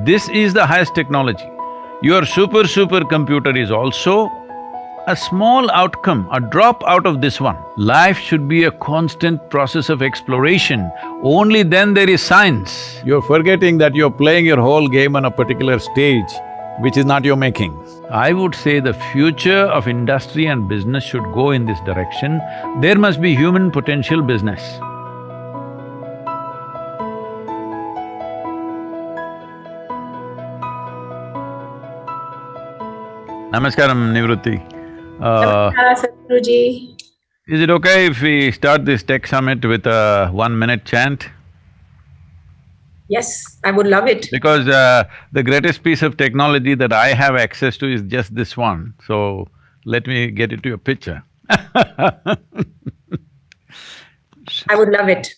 This is the highest technology. Your super computer is also a small outcome, a drop out of this one. Life should be a constant process of exploration. Only then there is science. You're forgetting that you're playing your whole game on a particular stage, which is not your making. I would say the future of industry and business should go in this direction. There must be human potential business. Namaskaram, Nivruti. Namaskar, Sadhguruji. Is it okay if we start this tech summit with a 1-minute chant? Yes, I would love it. Because the greatest piece of technology that I have access to is just this one, so let me get it to your picture. I would love it.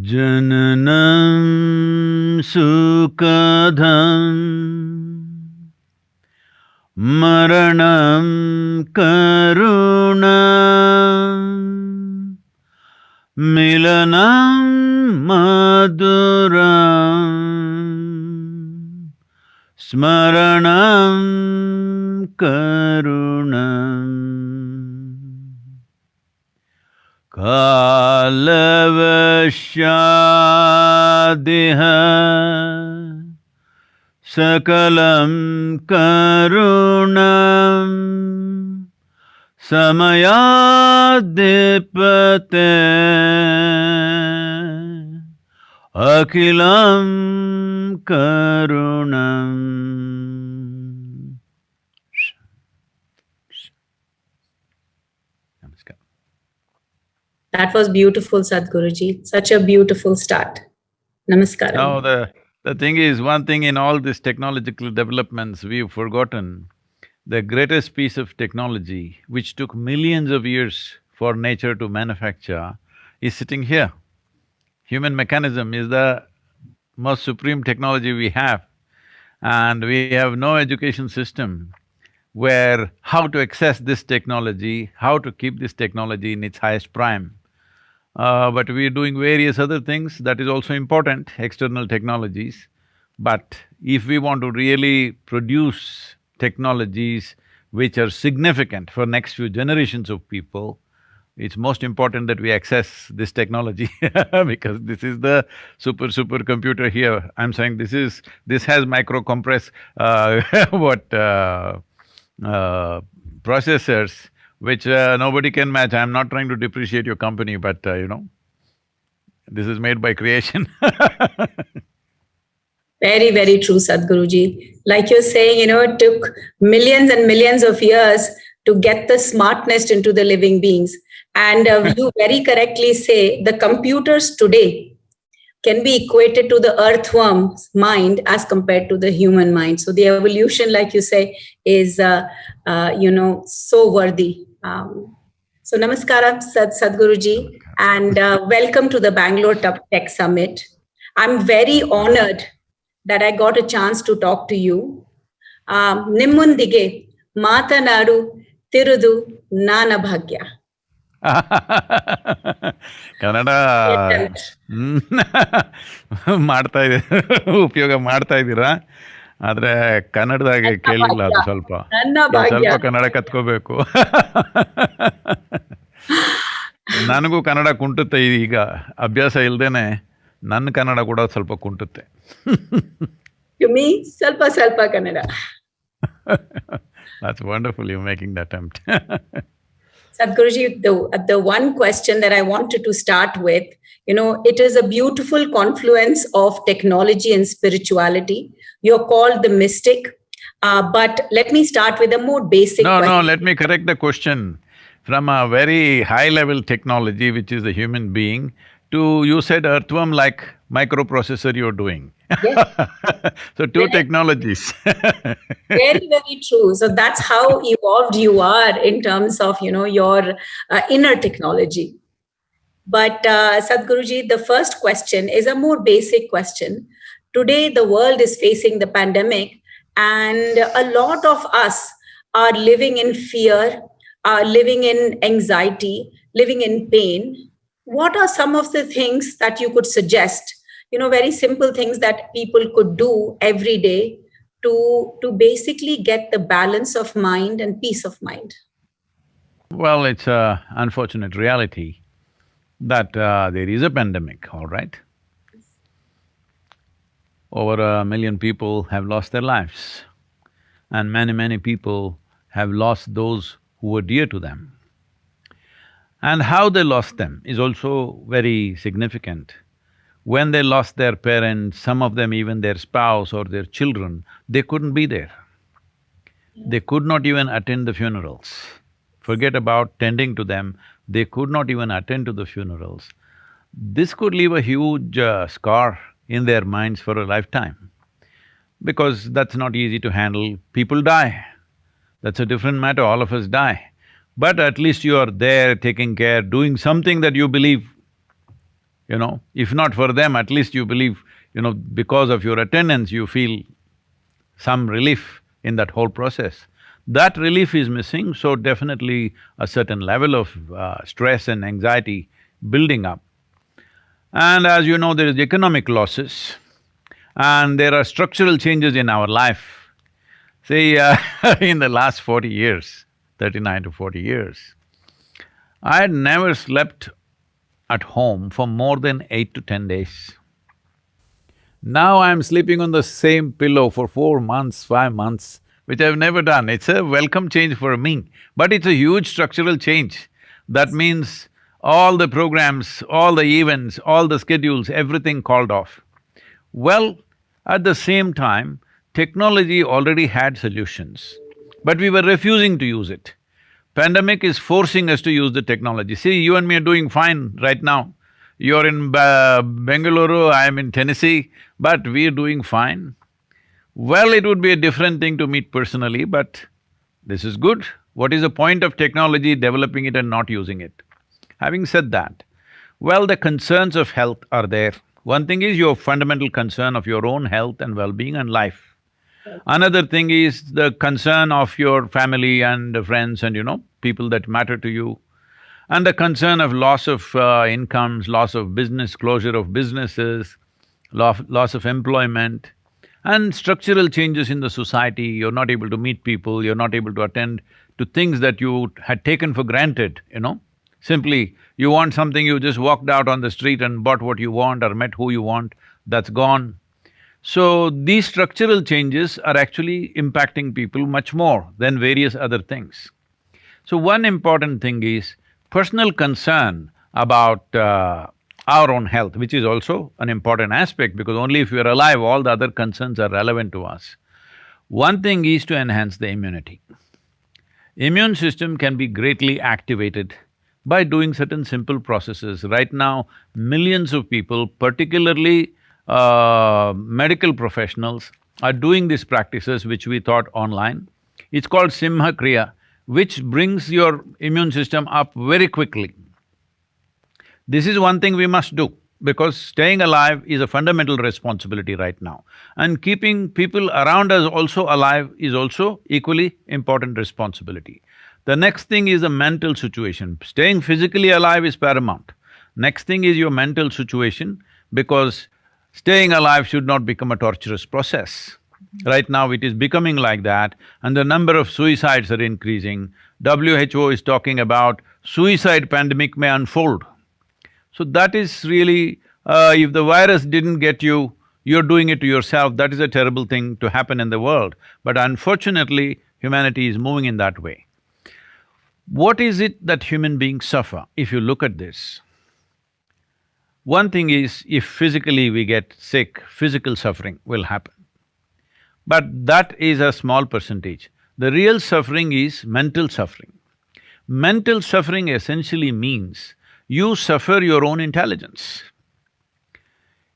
Jananam sukadham Maranam karunam Milanam maduram Smaranam karunam Kalavashyadiha Sakalam karunam Samayadipate Akilam karunam. Namaskar. That was beautiful, Sadhguruji. Such a beautiful start. Namaskaram. Now the thing is, one thing in all these technological developments, we've forgotten the greatest piece of technology, which took millions of years for nature to manufacture, is sitting here. Human mechanism is the most supreme technology we have, and we have no education system where how to access this technology, how to keep this technology in its highest prime. But we're doing various other things, that is also important, external technologies. But if we want to really produce technologies which are significant for next few generations of people, it's most important that we access this technology because this is the super computer here. I'm saying this has micro compress processors which nobody can match. I'm not trying to depreciate your company, but this is made by creation. Very, very true, Sadhguruji. Like you're saying, it took millions and millions of years to get the smartness into the living beings. And you very correctly say the computers today can be equated to the earthworm's mind as compared to the human mind. So the evolution, like you say, is so worthy. So namaskara, Sadhguruji, and welcome to the Bengaluru Tech Summit. I'm very honored that I got a chance to talk to you. Nimmundige matanadu tirudu nana bhagya. Kannada ಉಪಯೋಗ ಮಾಡ್ತಾ ಇದ್ದೀರಾ, ಆದ್ರೆ ಕನ್ನಡದಾಗೆ ಕೇಳಿಲ್ಲ ಅದು ಸ್ವಲ್ಪ ಕನ್ನಡ ಕತ್ಕೋಬೇಕು. ನನಗೂ ಕನ್ನಡ ಕುಂಟುತ್ತೆ ಈಗ, ಅಭ್ಯಾಸ ಇಲ್ದೇನೆ ನನ್ನ ಕನ್ನಡ ಕೂಡ ಸ್ವಲ್ಪ ಕುಂಟುತ್ತೆ. To me, ಸ್ವಲ್ಪ Kannada. That's wonderful, you're making the attempt. Sadhguruji, the one question that I wanted to start with, it is a beautiful confluence of technology and spirituality. You're called the mystic, but let me start with a more basic question. No, let me correct the question. From a very high-level technology, which is the human being, to, you said earthworm like microprocessor you're doing. Yes. So two technologies. Very, very true. So that's how evolved you are in terms of, your inner technology. But Sadhguruji, the first question is a more basic question. Today, the world is facing the pandemic, and a lot of us are living in fear, are living in anxiety, living in pain. What are some of the things that you could suggest, very simple things that people could do every day to basically get the balance of mind and peace of mind. Well, it's a unfortunate reality that there is a pandemic, all right? Over 1 million people have lost their lives, and many people have lost those who were dear to them. And how they lost them is also very significant. When they lost their parents, some of them even their spouse or their children, they couldn't be there. They could not even attend the funerals. Forget about tending to them, they could not even attend to the funerals. This could leave a huge scar in their minds for a lifetime, because that's not easy to handle. People die, that's a different matter, all of us die. But at least you are there taking care, doing something that you believe, if not for them, at least you believe, because of your attendance, you feel some relief in that whole process. That relief is missing, so definitely a certain level of stress and anxiety building up. And as you know, there is economic losses and there are structural changes in our life. See, in the last 40 years, 39 to 40 years, I had never slept at home for more than 8 to 10 days. Now I'm sleeping on the same pillow for 4 months, 5 months, which I've never done. It's a welcome change for me, but it's a huge structural change. That means all the programs, all the events, all the schedules, everything called off. Well, at the same time, technology already had solutions, but we were refusing to use it. Pandemic is forcing us to use the technology. See, you and me are doing fine right now. You're in Bengaluru, I'm in Tennessee, but we're doing fine. Well, it would be a different thing to meet personally, but this is good. What is the point of technology, developing it and not using it? Having said that, well, the concerns of health are there. One thing is your fundamental concern of your own health and well-being and life. Another thing is the concern of your family and friends and people that matter to you. And the concern of loss of incomes, loss of business, closure of businesses, loss of employment, and structural changes in the society. You're not able to meet people, you're not able to attend to things that you had taken for granted, Simply, you want something, you just walked out on the street and bought what you want or met who you want, that's gone. So, these structural changes are actually impacting people much more than various other things. So, one important thing is personal concern about our own health, which is also an important aspect, because only if we are alive, all the other concerns are relevant to us. One thing is to enhance the immunity. Immune system can be greatly activated by doing certain simple processes. Right now, millions of people, particularly medical professionals, are doing these practices which we taught online. It's called Simha Kriya, which brings your immune system up very quickly. This is one thing we must do, because staying alive is a fundamental responsibility right now. And keeping people around us also alive is also equally important responsibility. The next thing is the mental situation. Staying physically alive is paramount. Next thing is your mental situation, because staying alive should not become a torturous process. Right now it is becoming like that, and the number of suicides are increasing. WHO is talking about suicide pandemic may unfold. So that is really, if the virus didn't get you, you're doing it to yourself, that is a terrible thing to happen in the world. But unfortunately, humanity is moving in that way. What is it that human beings suffer if you look at this? One thing is, if physically we get sick, physical suffering will happen. But that is a small percentage. The real suffering is mental suffering. Mental suffering essentially means you suffer your own intelligence.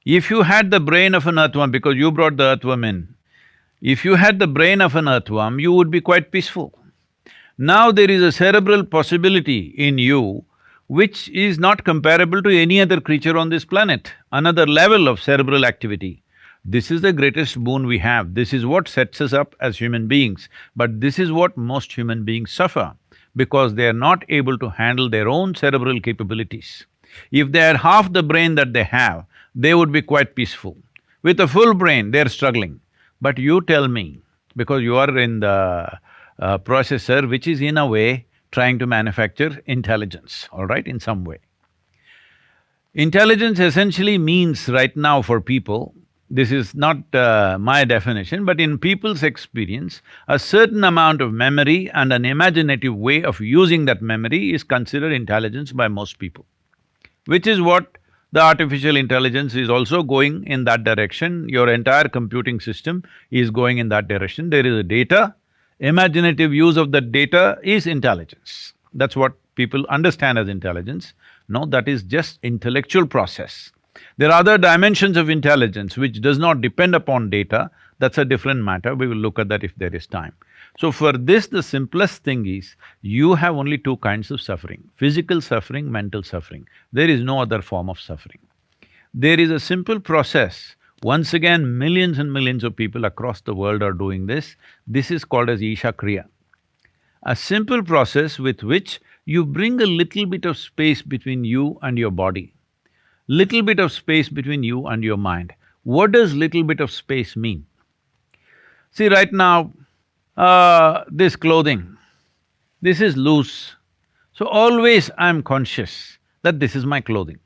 If you had the brain of an earthworm, because you brought the earthworm in, if you had the brain of an earthworm, you would be quite peaceful. Now there is a cerebral possibility in you which is not comparable to any other creature on this planet, another level of cerebral activity. This is the greatest boon we have, this is what sets us up as human beings, but this is what most human beings suffer, because they are not able to handle their own cerebral capabilities. If they had half the brain that they have, they would be quite peaceful. With a full brain, they're struggling. But you tell me, because you are in the processor which is in a way trying to manufacture intelligence, all right, in some way. Intelligence essentially means right now for people, this is not my definition, but in people's experience, a certain amount of memory and an imaginative way of using that memory is considered intelligence by most people, which is what the artificial intelligence is also going in that direction. Your entire computing system is going in that direction. There is a data, imaginative use of that data is intelligence. That's what people understand as intelligence. No, that is just intellectual process. There are other dimensions of intelligence which does not depend upon data, that's a different matter, we will look at that if there is time. So for this, the simplest thing is, you have only two kinds of suffering, physical suffering, mental suffering. There is no other form of suffering. There is a simple process, once again millions and millions of people across the world are doing this. This is called as Isha Kriya. A simple process with which you bring a little bit of space between you and your body, little bit of space between you and your mind. What does little bit of space mean? See, right now, this clothing, this is loose. So always I'm conscious that this is my clothing.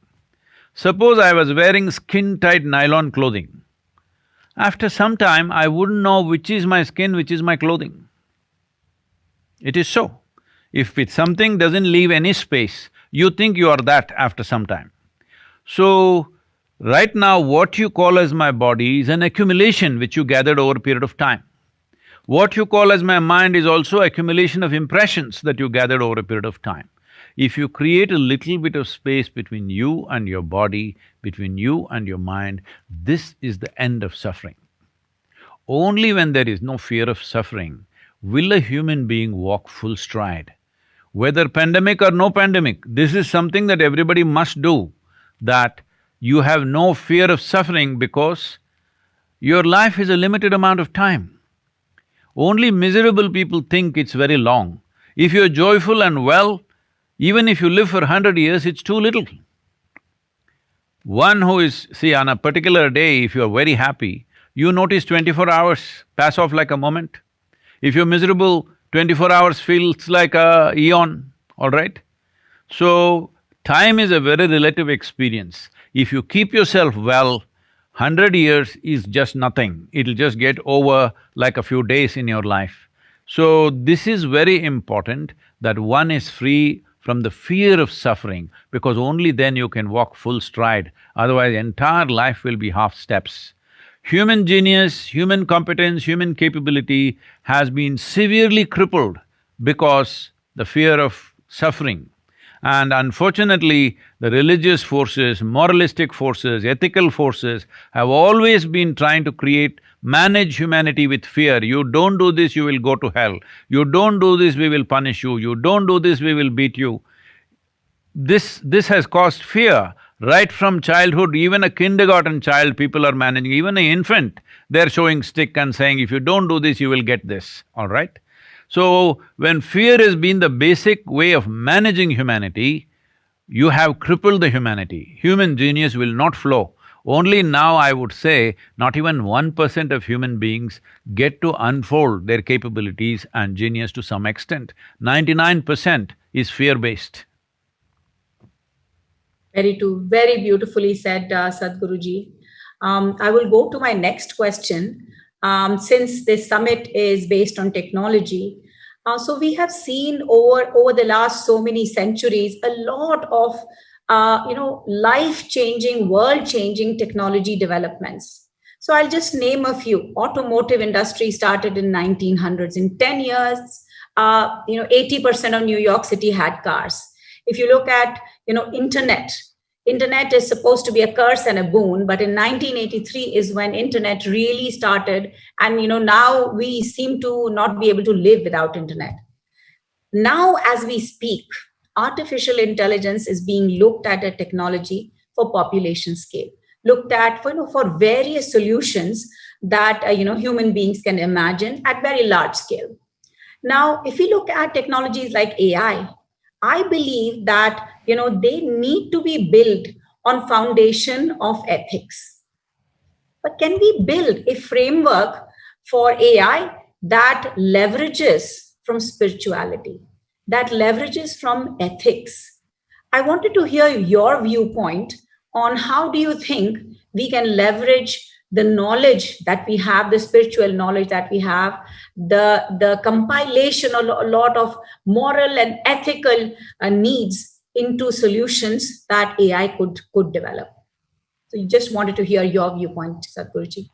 Suppose I was wearing skin-tight nylon clothing. After some time, I wouldn't know which is my skin, which is my clothing. It is so. If it's something doesn't leave any space, you think you are that after some time. So, right now what you call as my body is an accumulation which you gathered over a period of time. What you call as my mind is also accumulation of impressions that you gathered over a period of time. If you create a little bit of space between you and your body, between you and your mind, this is the end of suffering. Only when there is no fear of suffering will a human being walk full stride. Whether pandemic or no pandemic, this is something that everybody must do, that you have no fear of suffering because your life is a limited amount of time. Only miserable people think it's very long. If you're joyful and well, even if you live for 100 years, it's too little. One who is… see, on a particular day, if you're very happy, you notice 24 hours pass off like a moment. If you're miserable, 24 hours feels like a eon, all right? So, time is a very relative experience. If you keep yourself well, 100 years is just nothing, it'll just get over like a few days in your life. So, this is very important that one is free from the fear of suffering, because only then you can walk full stride, otherwise entire life will be half steps. Human genius, human competence, human capability has been severely crippled because the fear of suffering. And unfortunately, the religious forces, moralistic forces, ethical forces have always been trying to manage humanity with fear. You don't do this, you will go to hell. You don't do this, we will punish you. You don't do this, we will beat you. This has caused fear. Right from childhood, even a kindergarten child, people are managing, even an infant, they're showing stick and saying, if you don't do this, you will get this, all right? So, when fear has been the basic way of managing humanity, you have crippled the humanity. Human genius will not flow. Only now I would say, not even 1% of human beings get to unfold their capabilities and genius to some extent. 99% is fear-based. Very true, very beautifully said, Sadhguruji. I will go to my next question. Since this summit is based on technology, so we have seen over the last so many centuries a lot of life-changing, world-changing technology developments. So I'll just name a few. Automotive industry started in 1900s. In 10 years, 80% of New York City had cars. If you look at, internet is supposed to be a curse and a boon, but in 1983 is when internet really started, and now we seem to not be able to live without internet. Now, as we speak, artificial intelligence is being looked at a technology for population scale, looked at for various solutions that human beings can imagine at very large scale. Now, if we look at technologies like AI, I believe that they need to be built on foundation of ethics. But can we build a framework for AI that leverages from spirituality, that leverages from ethics? I wanted to hear your viewpoint on how do you think we can leverage the knowledge that we have, the spiritual knowledge that we have, the compilation of a lot of moral and ethical needs into solutions that AI could develop. So you just wanted to hear your viewpoint, Sadhguruji.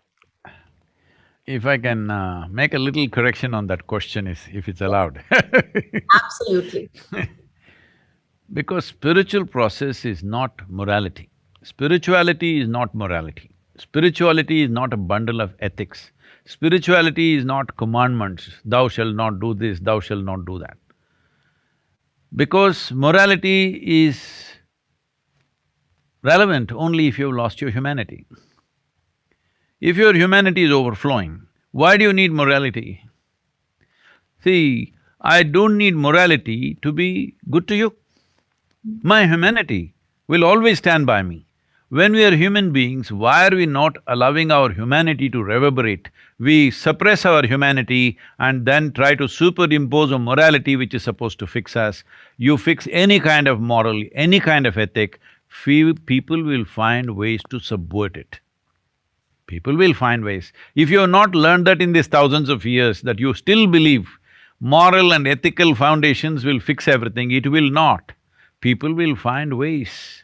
If I can make a little correction on that question, if it's allowed. Absolutely. Because spiritual process is not morality. Spirituality is not morality. Spirituality is not a bundle of ethics. Spirituality is not commandments, thou shalt not do this, thou shalt not do that. Because morality is relevant only if you've lost your humanity. If your humanity is overflowing, why do you need morality? See, I don't need morality to be good to you. My humanity will always stand by me. When we are human beings, why are we not allowing our humanity to reverberate? We suppress our humanity and then try to superimpose a morality which is supposed to fix us. You fix any kind of moral, any kind of ethic, people will find ways to subvert it. People will find ways. If you have not learned that in these thousands of years, that you still believe moral and ethical foundations will fix everything, it will not. People will find ways.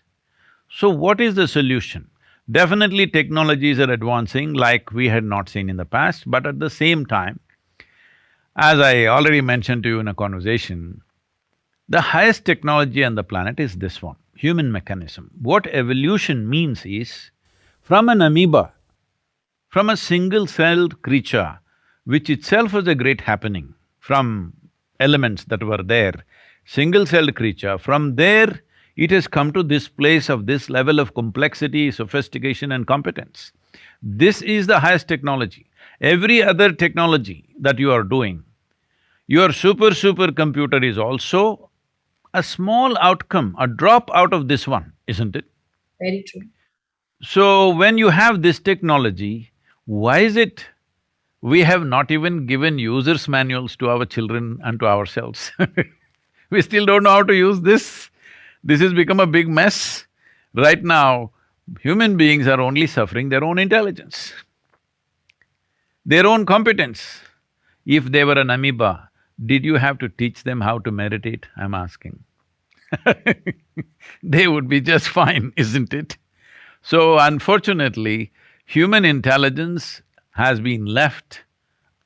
So what is the solution? Definitely technologies are advancing like we had not seen in the past, but at the same time, as I already mentioned to you in a conversation, the highest technology on the planet is this one, human mechanism. What evolution means is, from an amoeba, from a single-celled creature, which itself was a great happening, from elements that were there, single-celled creature, from there it has come to this place of this level of complexity, sophistication and competence. This is the highest technology. Every other technology that you are doing, your supercomputer is also a small outcome, a drop out of this one, isn't it? Very true. So when you have this technology, why is it we have not even given users' manuals to our children and to ourselves? We still don't know how to use this. This has become a big mess. Right now, human beings are only suffering their own intelligence, their own competence. If they were an amoeba, did you have to teach them how to meditate? I'm asking. They would be just fine, isn't it? So unfortunately, human intelligence has been left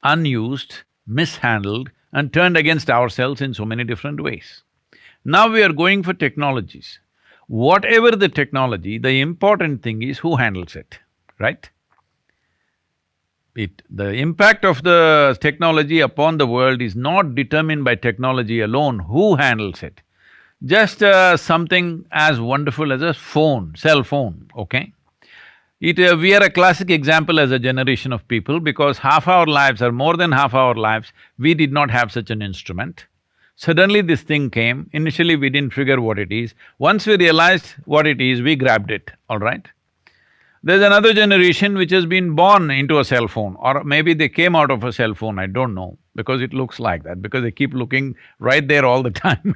unused, mishandled and turned against ourselves in so many different ways. Now we are going for technologies. Whatever the technology, the important thing is who handles it, right? The impact of the technology upon the world is not determined by technology alone, who handles it. Just something as wonderful as a phone, cell phone, okay? We are a classic example as a generation of people because half our lives or more than half our lives, we did not have such an instrument. Suddenly this thing came, initially we didn't figure what it is. Once we realized what it is, we grabbed it, all right? There's another generation which has been born into a cell phone, or maybe they came out of a cell phone, I don't know, because it looks like that, because they keep looking right there all the time.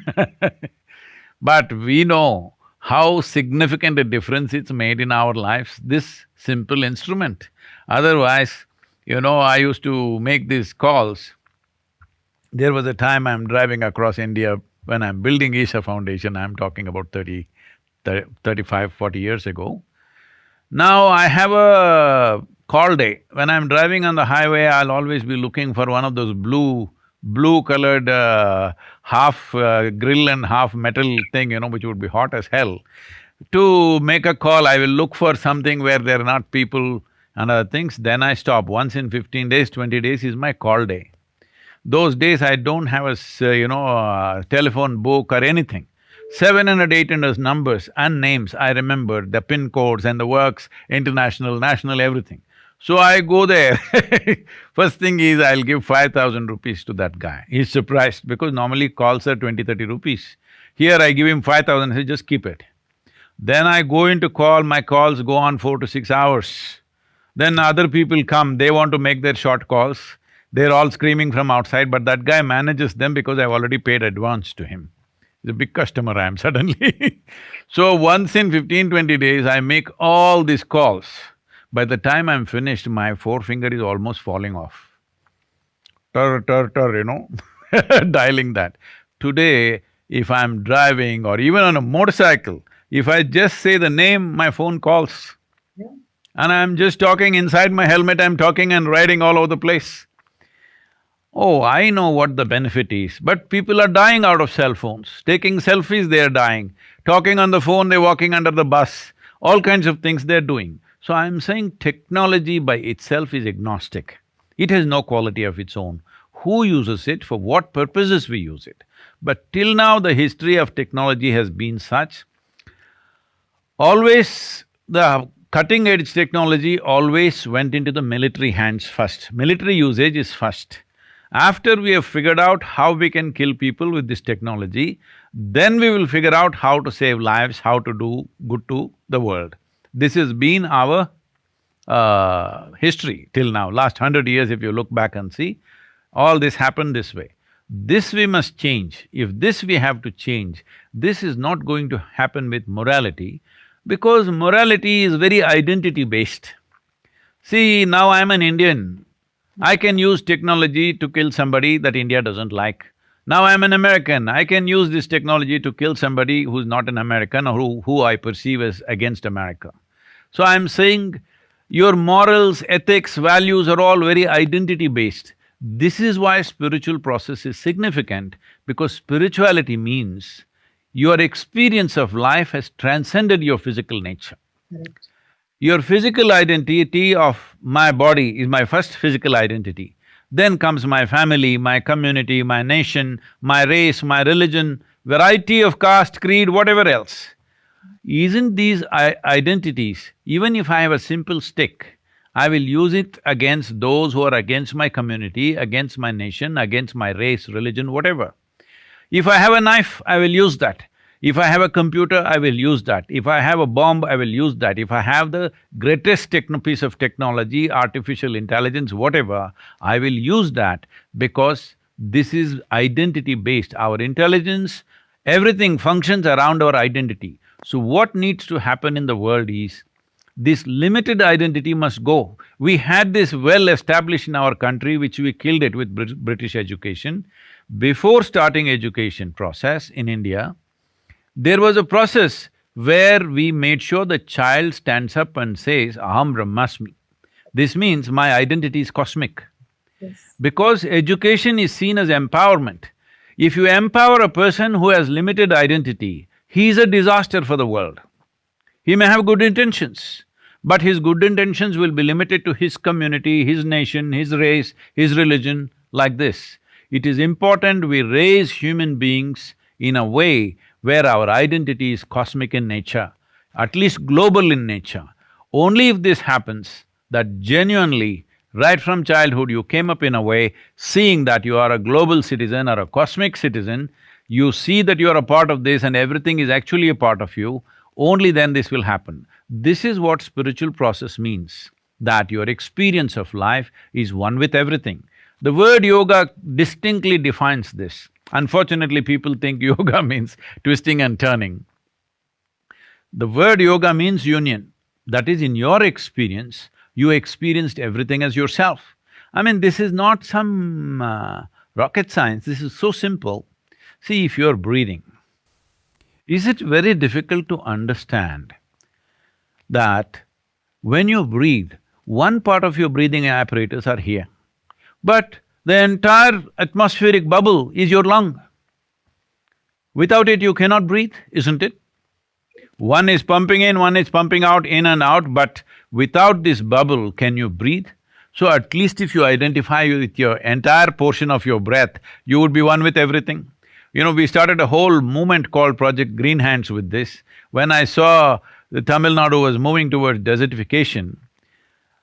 But we know how significant a difference it's made in our lives, this simple instrument. Otherwise, I used to make these calls. There was a time I'm driving across India when I'm building Isha Foundation, I'm talking about 35, 40 years ago. Now I have a call day. When I'm driving on the highway, I'll always be looking for one of those blue-colored half grill and half metal thing, which would be hot as hell. To make a call, I will look for something where there are not people and other things, then I stop. Once in 15 days, 20 days is my call day. Those days I don't have a telephone book or anything. 700, 800 numbers and names, I remember, the PIN codes and the works, international, national, everything. So I go there. First thing is I'll give 5,000 rupees to that guy. He's surprised because normally calls are 20, 30 rupees. Here I give him 5,000, I say, just keep it. Then I go into call, my calls go on 4 to 6 hours. Then other people come, they want to make their short calls. They're all screaming from outside, but that guy manages them because I've already paid advance to him. He's a big customer I am suddenly. So once in 15, 20 days, I make all these calls. By the time I'm finished, my forefinger is almost falling off. Tar, dialing that. Today, if I'm driving or even on a motorcycle, if I just say the name, my phone calls. Yeah. And I'm just talking inside my helmet, I'm talking and riding all over the place. Oh, I know what the benefit is, but people are dying out of cell phones. Taking selfies, they're dying. Talking on the phone, they're walking under the bus. All kinds of things they're doing. So I'm saying technology by itself is agnostic. It has no quality of its own. Who uses it, for what purposes we use it. But till now, the history of technology has been such, always the cutting-edge technology always went into the military hands first. Military usage is first. After we have figured out how we can kill people with this technology, then we will figure out how to save lives, how to do good to the world. This has been our history till now. Last 100 years, if you look back and see, all this happened this way. This we must change. If this we have to change, this is not going to happen with morality, because morality is very identity-based. See, now I'm an Indian, I can use technology to kill somebody that India doesn't like. Now I'm an American, I can use this technology to kill somebody who's not an American or who I perceive as against America. So I'm saying your morals, ethics, values are all very identity-based. This is why spiritual process is significant, because spirituality means your experience of life has transcended your physical nature. Correct. Your physical identity of my body is my first physical identity. Then comes my family, my community, my nation, my race, my religion, variety of caste, creed, whatever else. Isn't these identities, even if I have a simple stick, I will use it against those who are against my community, against my nation, against my race, religion, whatever. If I have a knife, I will use that. If I have a computer, I will use that. If I have a bomb, I will use that. If I have the greatest piece of technology, artificial intelligence, whatever, I will use that, because this is identity-based. Our intelligence, everything functions around our identity. So what needs to happen in the world is, this limited identity must go. We had this well established in our country, which we killed it with British education. Before starting education process in India, there was a process where we made sure the child stands up and says, Aham Brahmasmi. This means my identity is cosmic. Yes. Because education is seen as empowerment. If you empower a person who has limited identity, he is a disaster for the world. He may have good intentions, but his good intentions will be limited to his community, his nation, his race, his religion, like this. It is important we raise human beings in a way where our identity is cosmic in nature, at least global in nature. Only if this happens, that genuinely, right from childhood, you came up in a way seeing that you are a global citizen or a cosmic citizen, you see that you are a part of this and everything is actually a part of you, only then this will happen. This is what spiritual process means, that your experience of life is one with everything. The word yoga distinctly defines this. Unfortunately, people think yoga means twisting and turning. The word yoga means union. That is, in your experience, you experienced everything as yourself. I mean, this is not some rocket science, this is so simple. See, if you're breathing, is it very difficult to understand that when you breathe, one part of your breathing apparatus are here, but the entire atmospheric bubble is your lung. Without it, you cannot breathe, isn't it? One is pumping in, one is pumping out, in and out, but without this bubble, can you breathe? So at least if you identify with your entire portion of your breath, you would be one with everything. We started a whole movement called Project Green Hands with this. When I saw the Tamil Nadu was moving towards desertification,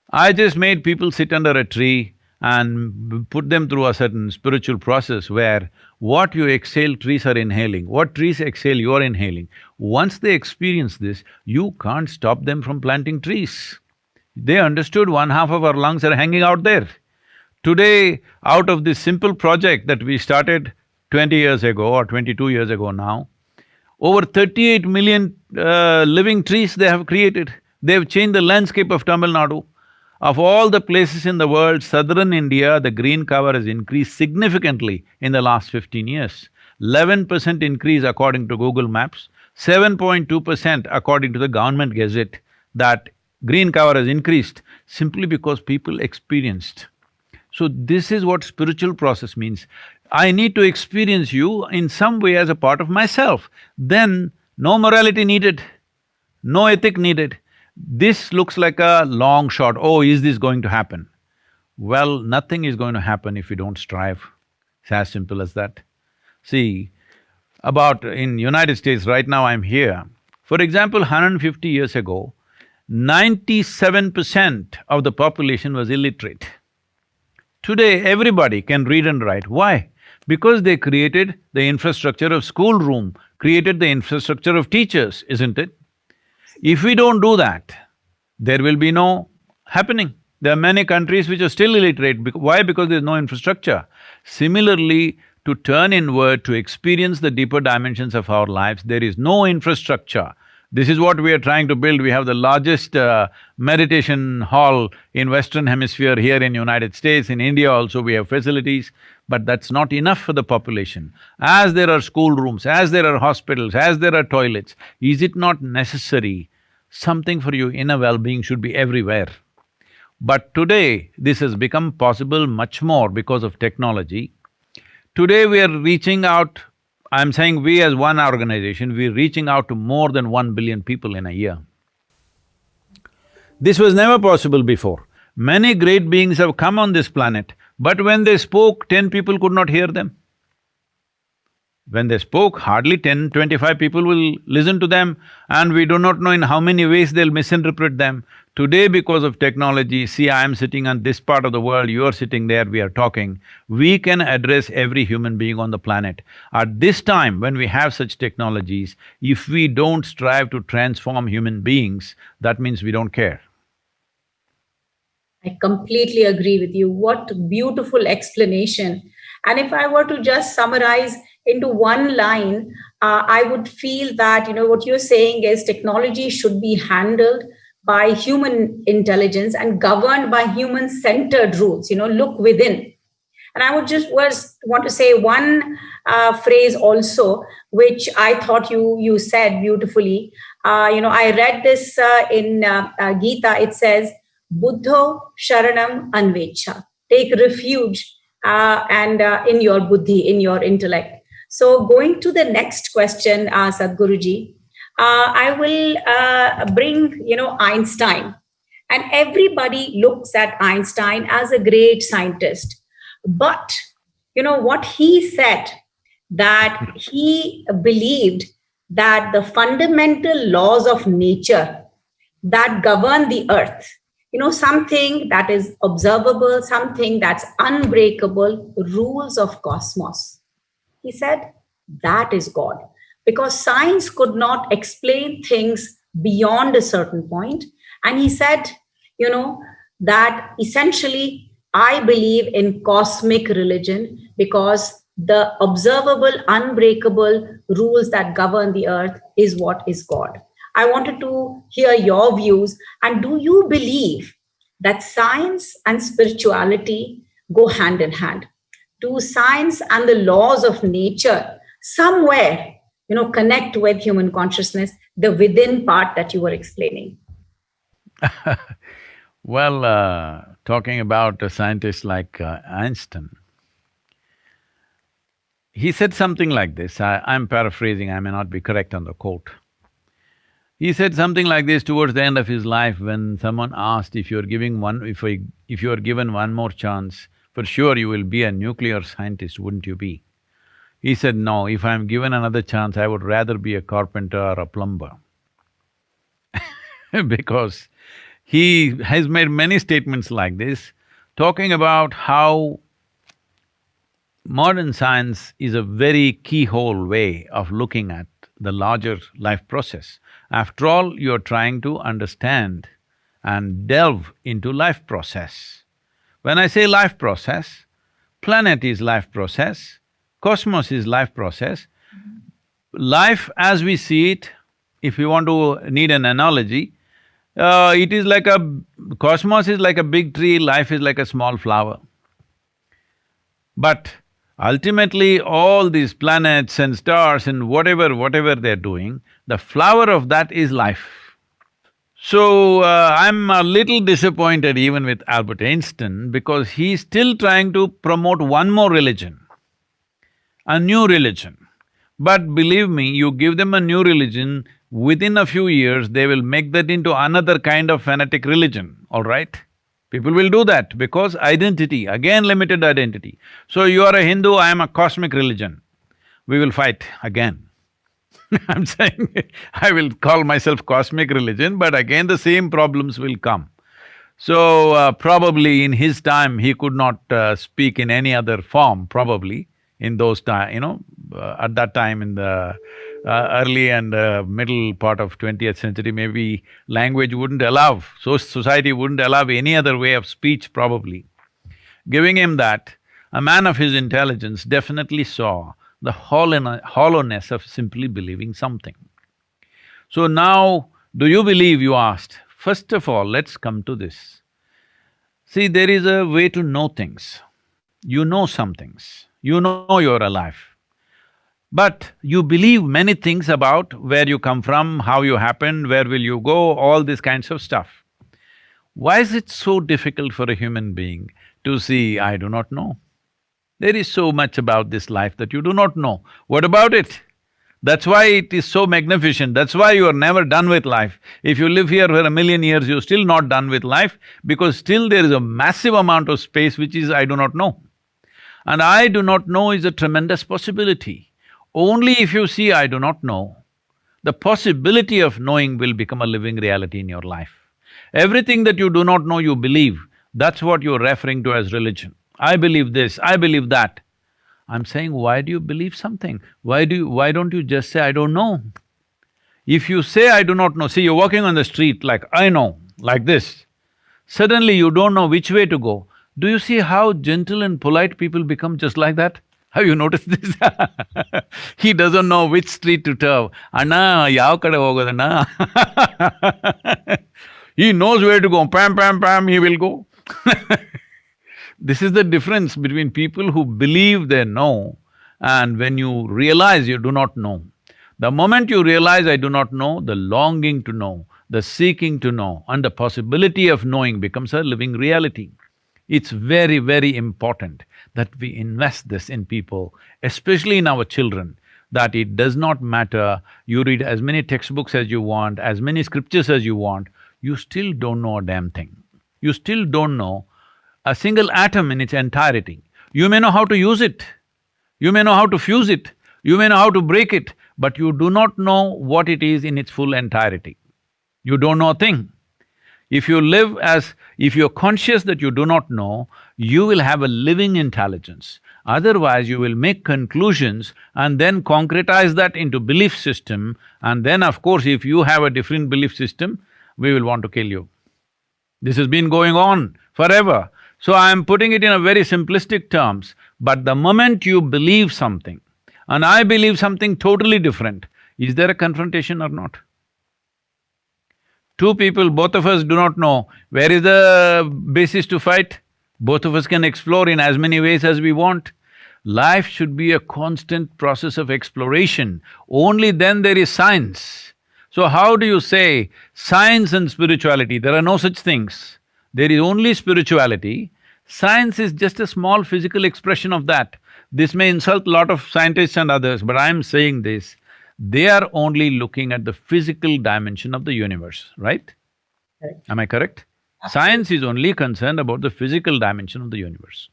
I just made people sit under a tree and put them through a certain spiritual process where what you exhale, trees are inhaling, what trees exhale, you are inhaling. Once they experience this, you can't stop them from planting trees. They understood one half of our lungs are hanging out there. Today, out of this simple project that we started 20 years ago or 22 years ago now, over 38 million living trees they have created. They've changed the landscape of Tamil Nadu. Of all the places in the world, southern India, the green cover has increased significantly in the last 15 years. 11% increase according to Google Maps, 7.2% according to the government gazette, that green cover has increased simply because people experienced. So this is what spiritual process means. I need to experience you in some way as a part of myself. Then no morality needed, no ethic needed. This looks like a long shot, oh, is this going to happen? Well, nothing is going to happen if you don't strive. It's as simple as that. See, about in United States, right now I'm here. For example, 150 years ago, 97% of the population was illiterate. Today, everybody can read and write. Why? Because they created the infrastructure of schoolroom, created the infrastructure of teachers, isn't it? If we don't do that, there will be no happening. There are many countries which are still illiterate. Why? Because there's no infrastructure. Similarly, to turn inward, to experience the deeper dimensions of our lives, there is no infrastructure. This is what we are trying to build. We have the largest meditation hall in Western Hemisphere here in United States. In India also we have facilities, but that's not enough for the population. As there are schoolrooms, as there are hospitals, as there are toilets, is it not necessary something for your inner well-being should be everywhere? But today, this has become possible much more because of technology. Today we are reaching out, I'm saying we as one organization, we're reaching out to more than 1 billion people in a year. This was never possible before. Many great beings have come on this planet, but when they spoke, 10 people could not hear them. When they spoke, hardly 10, 25 people will listen to them, and we do not know in how many ways they'll misinterpret them. Today, because of technology, see, I am sitting on this part of the world, you are sitting there, we are talking, we can address every human being on the planet. At this time, when we have such technologies, if we don't strive to transform human beings, that means we don't care. I completely agree with you. What beautiful explanation. And if I were to just summarize into one line, I would feel that, what you're saying is technology should be handled by human intelligence and governed by human-centered rules, look within. And I would just want to say one phrase also, which I thought you said beautifully. I read this in Gita. It says, Buddho Sharanam Anvecha. Take refuge and in your buddhi, in your intellect. So going to the next question, Sadhguruji, I will bring, Einstein. And everybody looks at Einstein as a great scientist. But, what he said, that he believed that the fundamental laws of nature that govern the earth, something that is observable, something that's unbreakable, rules of cosmos. He said, that is God. Because science could not explain things beyond a certain point. And he said, that essentially, I believe in cosmic religion because the observable, unbreakable rules that govern the earth is what is God. I wanted to hear your views. And do you believe that science and spirituality go hand in hand? Do science and the laws of nature somewhere, connect with human consciousness, the within part that you were explaining? Well, talking about a scientist like Einstein, he said something like this, I'm paraphrasing, I may not be correct on the quote. He said something like this towards the end of his life when someone asked if you're if you're given one more chance, for sure you will be a nuclear scientist, wouldn't you be? He said, no, if I'm given another chance, I would rather be a carpenter or a plumber. Because he has made many statements like this. talking about how modern science is a very keyhole way of looking at the larger life process. After all, you're trying to understand and delve into life process. When I say life process, planet is life process, cosmos is life process. Life as we see it, if you want to need an analogy, it is like a… cosmos is like a big tree, life is like a small flower. But ultimately, all these planets and stars and whatever they're doing, the flower of that is life. So, I'm a little disappointed even with Albert Einstein because he's still trying to promote one more religion, a new religion. But believe me, you give them a new religion, within a few years, they will make that into another kind of fanatic religion, all right? People will do that because identity, again limited identity. So you are a Hindu, I am a cosmic religion. We will fight again. I'm saying I will call myself cosmic religion, but again the same problems will come. So, probably in his time, he could not speak in any other form, probably, in those time, at that time in the early and middle part of 20th century, maybe language wouldn't allow, so society wouldn't allow any other way of speech, probably. Giving him that, a man of his intelligence definitely saw the hollowness of simply believing something. So now, do you believe, you asked? First of all, let's come to this. See, there is a way to know things. You know some things, you know you're alive. But you believe many things about where you come from, how you happened, where will you go, all these kinds of stuff. Why is it so difficult for a human being to see, I do not know? There is so much about this life that you do not know. What about it? That's why it is so magnificent, that's why you are never done with life. If you live here for 1,000,000 years, you're still not done with life because still there is a massive amount of space which is I do not know. And I do not know is a tremendous possibility. Only if you see I do not know, the possibility of knowing will become a living reality in your life. Everything that you do not know, you believe, that's what you're referring to as religion. I believe this, I believe that. I'm saying, why do you believe something? Why don't you just say, I don't know? If you say, I do not know, see, you're walking on the street like, I know, like this. Suddenly you don't know which way to go. Do you see how gentle and polite people become just like that? Have you noticed this? He doesn't know which street to turn. Anna, yav kade hogodanna? He knows where to go, pam, pam, pam, he will go. This is the difference between people who believe they know and when you realize you do not know. The moment you realize I do not know, the longing to know, the seeking to know and the possibility of knowing becomes a living reality. It's very, very important that we invest this in people, especially in our children, that it does not matter, you read as many textbooks as you want, as many scriptures as you want, you still don't know a damn thing. You still don't know a single atom in its entirety. You may know how to use it, you may know how to fuse it, you may know how to break it, but you do not know what it is in its full entirety. You don't know a thing. If you're conscious that you do not know, you will have a living intelligence. Otherwise, you will make conclusions and then concretize that into belief system, and then of course, if you have a different belief system, we will want to kill you. This has been going on forever. So I am putting it in a very simplistic terms, but the moment you believe something, and I believe something totally different, is there a confrontation or not? Two people, both of us do not know, where is the basis to fight? Both of us can explore in as many ways as we want. Life should be a constant process of exploration, only then there is science. So how do you say science and spirituality? There are no such things. There is only spirituality. Science is just a small physical expression of that. This may insult a lot of scientists and others, but I'm saying this, they are only looking at the physical dimension of the universe, right? Correct. Am I correct? Science is only concerned about the physical dimension of the universe.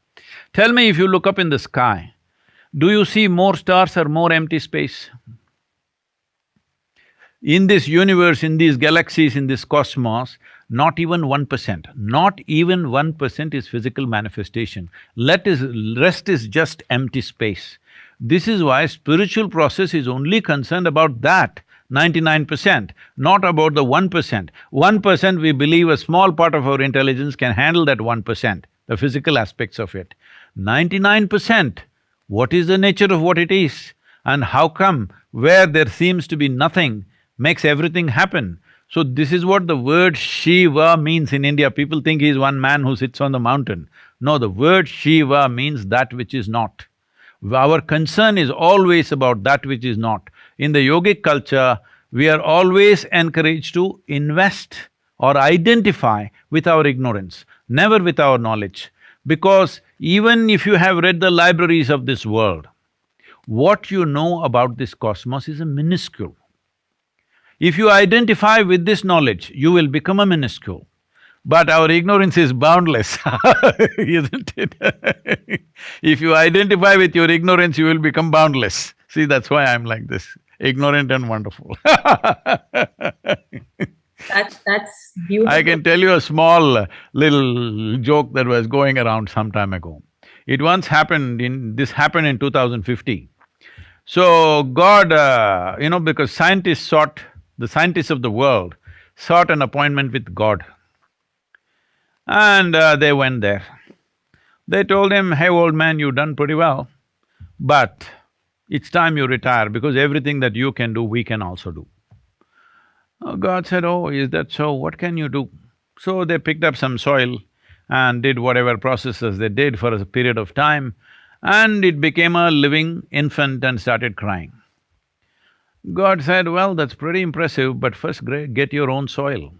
Tell me, if you look up in the sky, do you see more stars or more empty space? In this universe, in these galaxies, in this cosmos, not even 1%, not even 1% is physical manifestation. Rest is just empty space. This is why spiritual process is only concerned about that 99%, not about the 1%. 1% we believe a small part of our intelligence can handle that 1%, the physical aspects of it. 99%, what is the nature of what it is? And how come where there seems to be nothing makes everything happen? So this is what the word Shiva means in India. People think he's one man who sits on the mountain. No, the word Shiva means that which is not. Our concern is always about that which is not. In the yogic culture, we are always encouraged to invest or identify with our ignorance, never with our knowledge. Because even if you have read the libraries of this world, what you know about this cosmos is a minuscule. If you identify with this knowledge, you will become a minuscule. But our ignorance is boundless, isn't it? If you identify with your ignorance, you will become boundless. See, that's why I'm like this, ignorant and wonderful. That's I beautiful. can tell you a small little joke that was going around some time ago. It once happened this happened in 2050. So God, because the scientists of the world sought an appointment with God. And they went there. They told him, hey old man, you've done pretty well, but it's time you retire because everything that you can do, we can also do. God said, oh, is that so? What can you do? So they picked up some soil and did whatever processes they did for a period of time, and it became a living infant and started crying. God said, well, that's pretty impressive, but first get your own soil.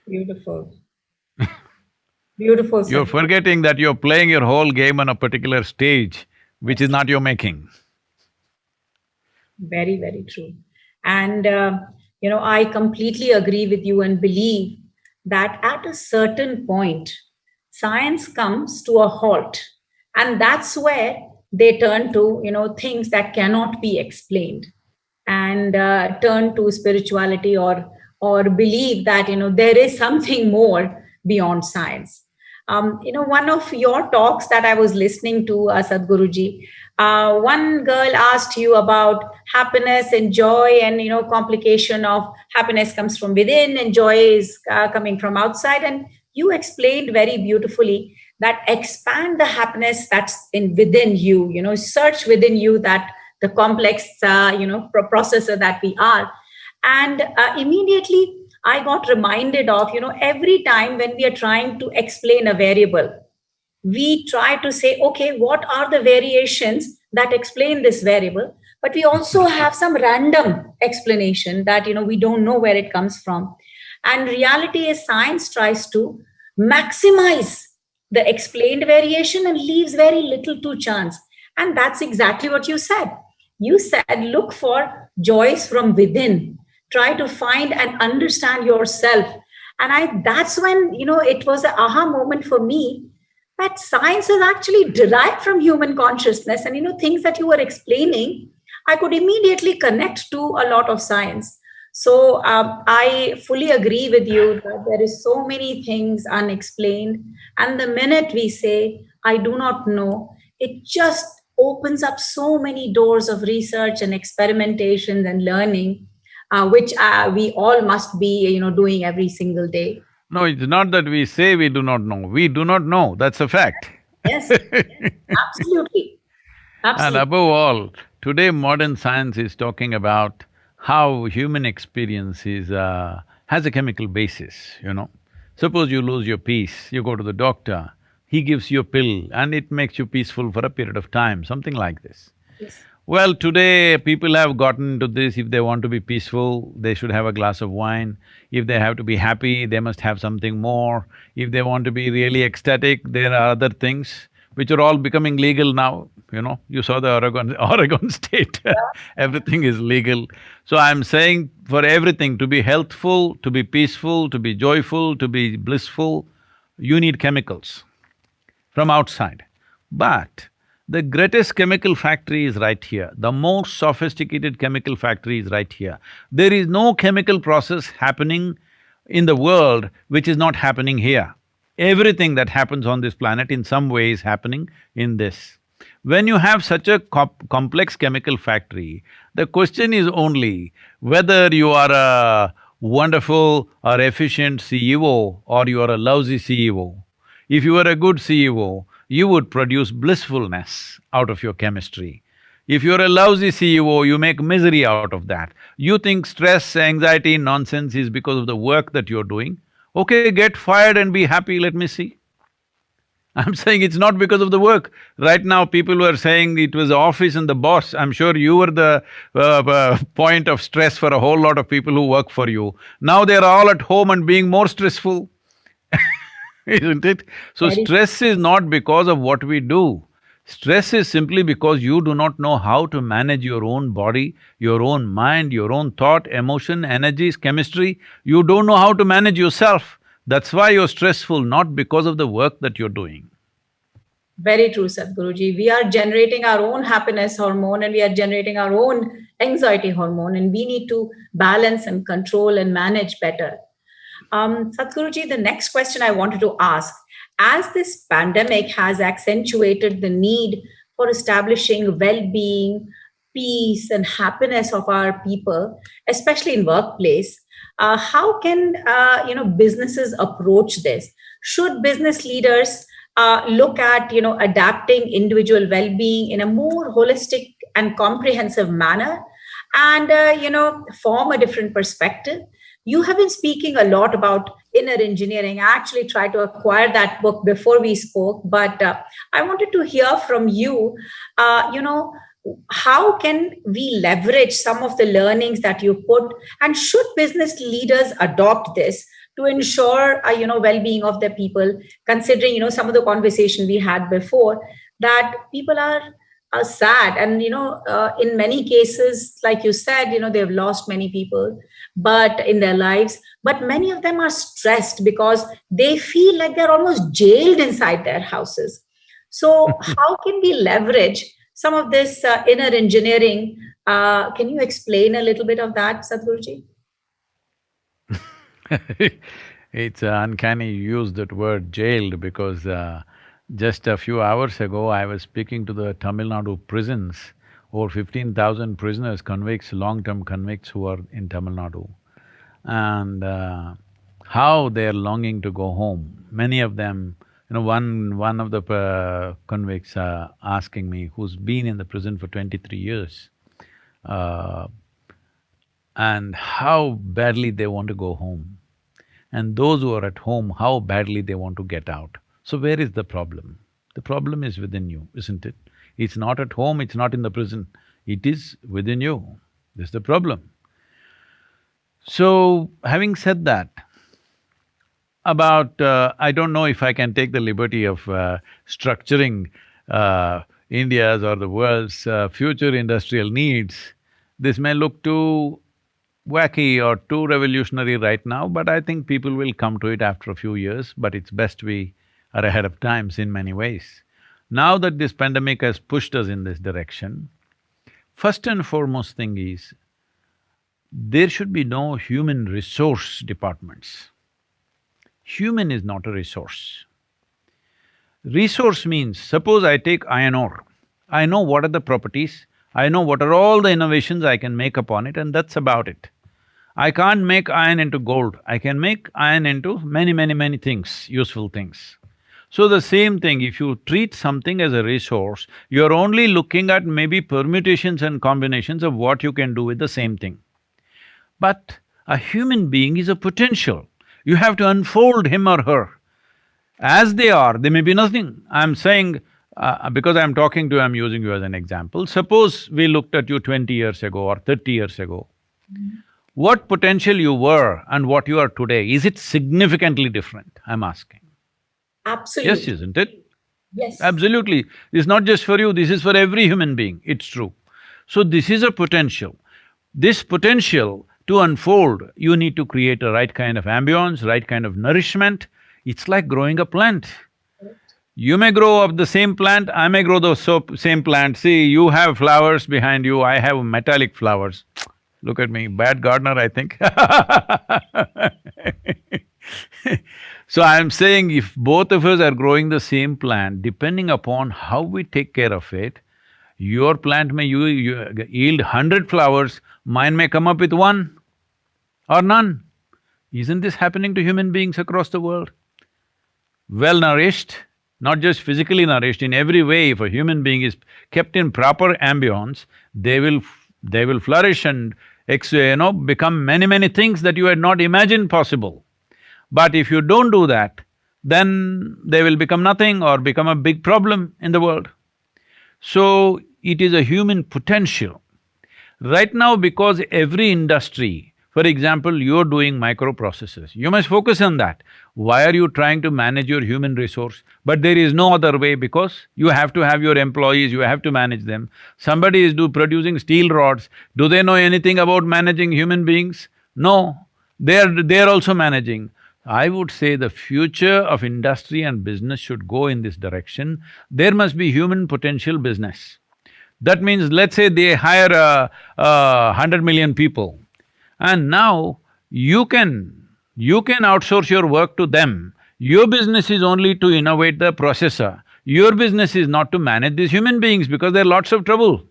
Beautiful. Beautiful, You're Sadhguru. forgetting that you're playing your whole game on a particular stage, which is not your making. Very, very true. And, I completely agree with you and believe that at a certain point, science comes to a halt. And that's where they turn to, things that cannot be explained, and turn to spirituality, or believe that, there is something more beyond science. One of your talks that I was listening to, Sadhguruji, one girl asked you about happiness and joy, and complication of happiness comes from within and joy is coming from outside. And you explained very beautifully that expand the happiness that's in within you. Search within you that the complex, processor that we are. And immediately I got reminded of, every time when we are trying to explain a variable, we try to say, okay, what are the variations that explain this variable? But we also have some random explanation that, we don't know where it comes from. And reality is science tries to maximize the explained variation and leaves very little to chance. And that's exactly what you said. You said, look for joys from within. Try to find and understand yourself. And that's when, it was an aha moment for me that science is actually derived from human consciousness. And, things that you were explaining, I could immediately connect to a lot of science. So I fully agree with you that there is so many things unexplained. And the minute we say, I do not know, it just opens up so many doors of research and experimentation and learning, which we all must be, doing every single day. No, it's not that we say we do not know, we do not know, that's a fact. Yes, absolutely. And Absolutely. above all, today modern science is talking about how human experience has a chemical basis. Suppose you lose your peace, you go to the doctor, he gives you a pill and it makes you peaceful for a period of time, something like this. Yes. Well, today people have gotten to this, if they want to be peaceful, they should have a glass of wine. If they have to be happy, they must have something more. If they want to be really ecstatic, there are other things which are all becoming legal now. You saw the Oregon state, everything is legal. So I'm saying for everything, to be healthful, to be peaceful, to be joyful, to be blissful, you need chemicals from outside. But The greatest chemical factory is right here. The most sophisticated chemical factory is right here. There is no chemical process happening in the world which is not happening here. Everything that happens on this planet in some way is happening in this. When you have such a complex chemical factory, the question is only whether you are a wonderful or efficient CEO or you are a lousy CEO. If you were a good CEO, you would produce blissfulness out of your chemistry. If you're a lousy CEO, you make misery out of that. You think stress, anxiety, nonsense is because of the work that you're doing. Okay, get fired and be happy, let me see. I'm saying it's not because of the work. Right now, people were saying it was the office and the boss. I'm sure you were the point of stress for a whole lot of people who work for you. Now they're all at home and being more stressful. Isn't it? So Very stress is not because of what we do. Stress is simply because you do not know how to manage your own body, your own mind, your own thought, emotion, energies, chemistry. You don't know how to manage yourself. That's why you're stressful, not because of the work that you're doing. Very true, Sadhguruji. We are generating our own happiness hormone and we are generating our own anxiety hormone, and we need to balance and control and manage better. Sadhguruji, the next question I wanted to ask, as this pandemic has accentuated the need for establishing well-being, peace, and happiness of our people, especially in workplace, how can businesses approach this? Should business leaders look at adapting individual well-being in a more holistic and comprehensive manner, and form a different perspective? You have been speaking a lot about inner engineering. I actually tried to acquire that book before we spoke, but I wanted to hear from you. How can we leverage some of the learnings that you put, and should business leaders adopt this to ensure well-being of their people, considering some of the conversation we had before, that people are sad, and in many cases, like you said, they've lost many people but in their lives, but many of them are stressed because they feel like they're almost jailed inside their houses. So how can we leverage some of this inner engineering? Can you explain a little bit of that, Sadhguruji? It's uncanny you use that word jailed because just a few hours ago I was speaking to the Tamil Nadu prisons, over 15,000 prisoners, convicts, long-term convicts who are in Tamil Nadu, and how they're longing to go home. Many of them, one of the convicts asking me, who's been in the prison for 23 years, uh, and how badly they want to go home. And those who are at home, how badly they want to get out. So where is the problem? The problem is within you, isn't it? It's not at home, it's not in the prison, it is within you. This is the problem. So, having said that, about… I don't know if I can take the liberty of structuring India's or the world's future industrial needs. This may look too wacky or too revolutionary right now, but I think people will come to it after a few years, but it's best we are ahead of times in many ways. Now that this pandemic has pushed us in this direction, first and foremost thing is, there should be no human resource departments. Human is not a resource. Resource means, suppose I take iron ore, I know what are the properties, I know what are all the innovations I can make upon it, and that's about it. I can't make iron into gold, I can make iron into many things, useful things. So the same thing, if you treat something as a resource, you're only looking at maybe permutations and combinations of what you can do with the same thing. But a human being is a potential. You have to unfold him or her. As they are, they may be nothing. I'm saying, because I'm talking to you, I'm using you as an example. Suppose we looked at you 20 years ago or 30 years ago. What potential you were and what you are today, is it significantly different? I'm asking. Absolutely. Yes, isn't it? Yes. Absolutely. It's not just for you, this is for every human being, it's true. So this is a potential. This potential to unfold, you need to create a right kind of ambience, right kind of nourishment. It's like growing a plant. You may grow up the same plant, I may grow the same plant. See, you have flowers behind you, I have metallic flowers. Look at me, bad gardener, I think. So I'm saying if both of us are growing the same plant, depending upon how we take care of it, your plant may yield 100 flowers, mine may come up with one or none. Isn't this happening to human beings across the world? Well nourished, not just physically nourished, in every way, if a human being is kept in proper ambience, they will flourish and become many things that you had not imagined possible. But if you don't do that, then they will become nothing or become a big problem in the world. So, it is a human potential. Right now, because every industry, for example, you're doing microprocessors, you must focus on that. Why are you trying to manage your human resource? But there is no other way because you have to have your employees, you have to manage them. Somebody is producing steel rods, do they know anything about managing human beings? No, they're also managing. I would say the future of industry and business should go in this direction. There must be human potential business. That means, let's say they hire 100 million people, and now you can outsource your work to them. Your business is only to innovate the processor. Your business is not to manage these human beings because there are lots of trouble.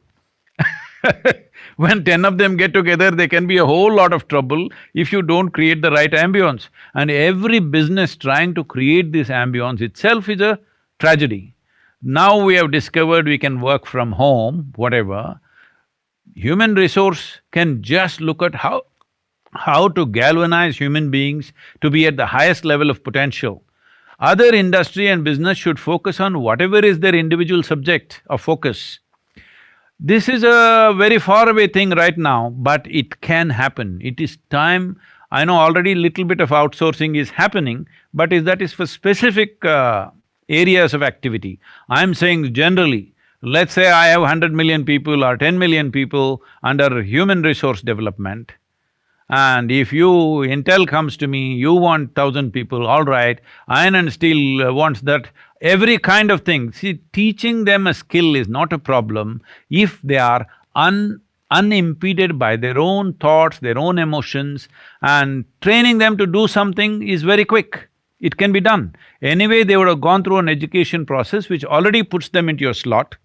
When 10 of them get together, there can be a whole lot of trouble if you don't create the right ambience. And every business trying to create this ambience itself is a tragedy. Now we have discovered we can work from home, whatever. Human resource can just look at how to galvanize human beings to be at the highest level of potential. Other industry and business should focus on whatever is their individual subject of focus. This is a very faraway thing right now, but it can happen. It is time. I know already little bit of outsourcing is happening, but that is for specific areas of activity. I'm saying generally, let's say I have 100 million people or 10 million people under human resource development, and if Intel comes to me, you want 1,000 people, all right, iron and steel wants that, every kind of thing. See, teaching them a skill is not a problem if they are unimpeded by their own thoughts, their own emotions, and training them to do something is very quick. It can be done. Anyway, they would have gone through an education process which already puts them into your slot.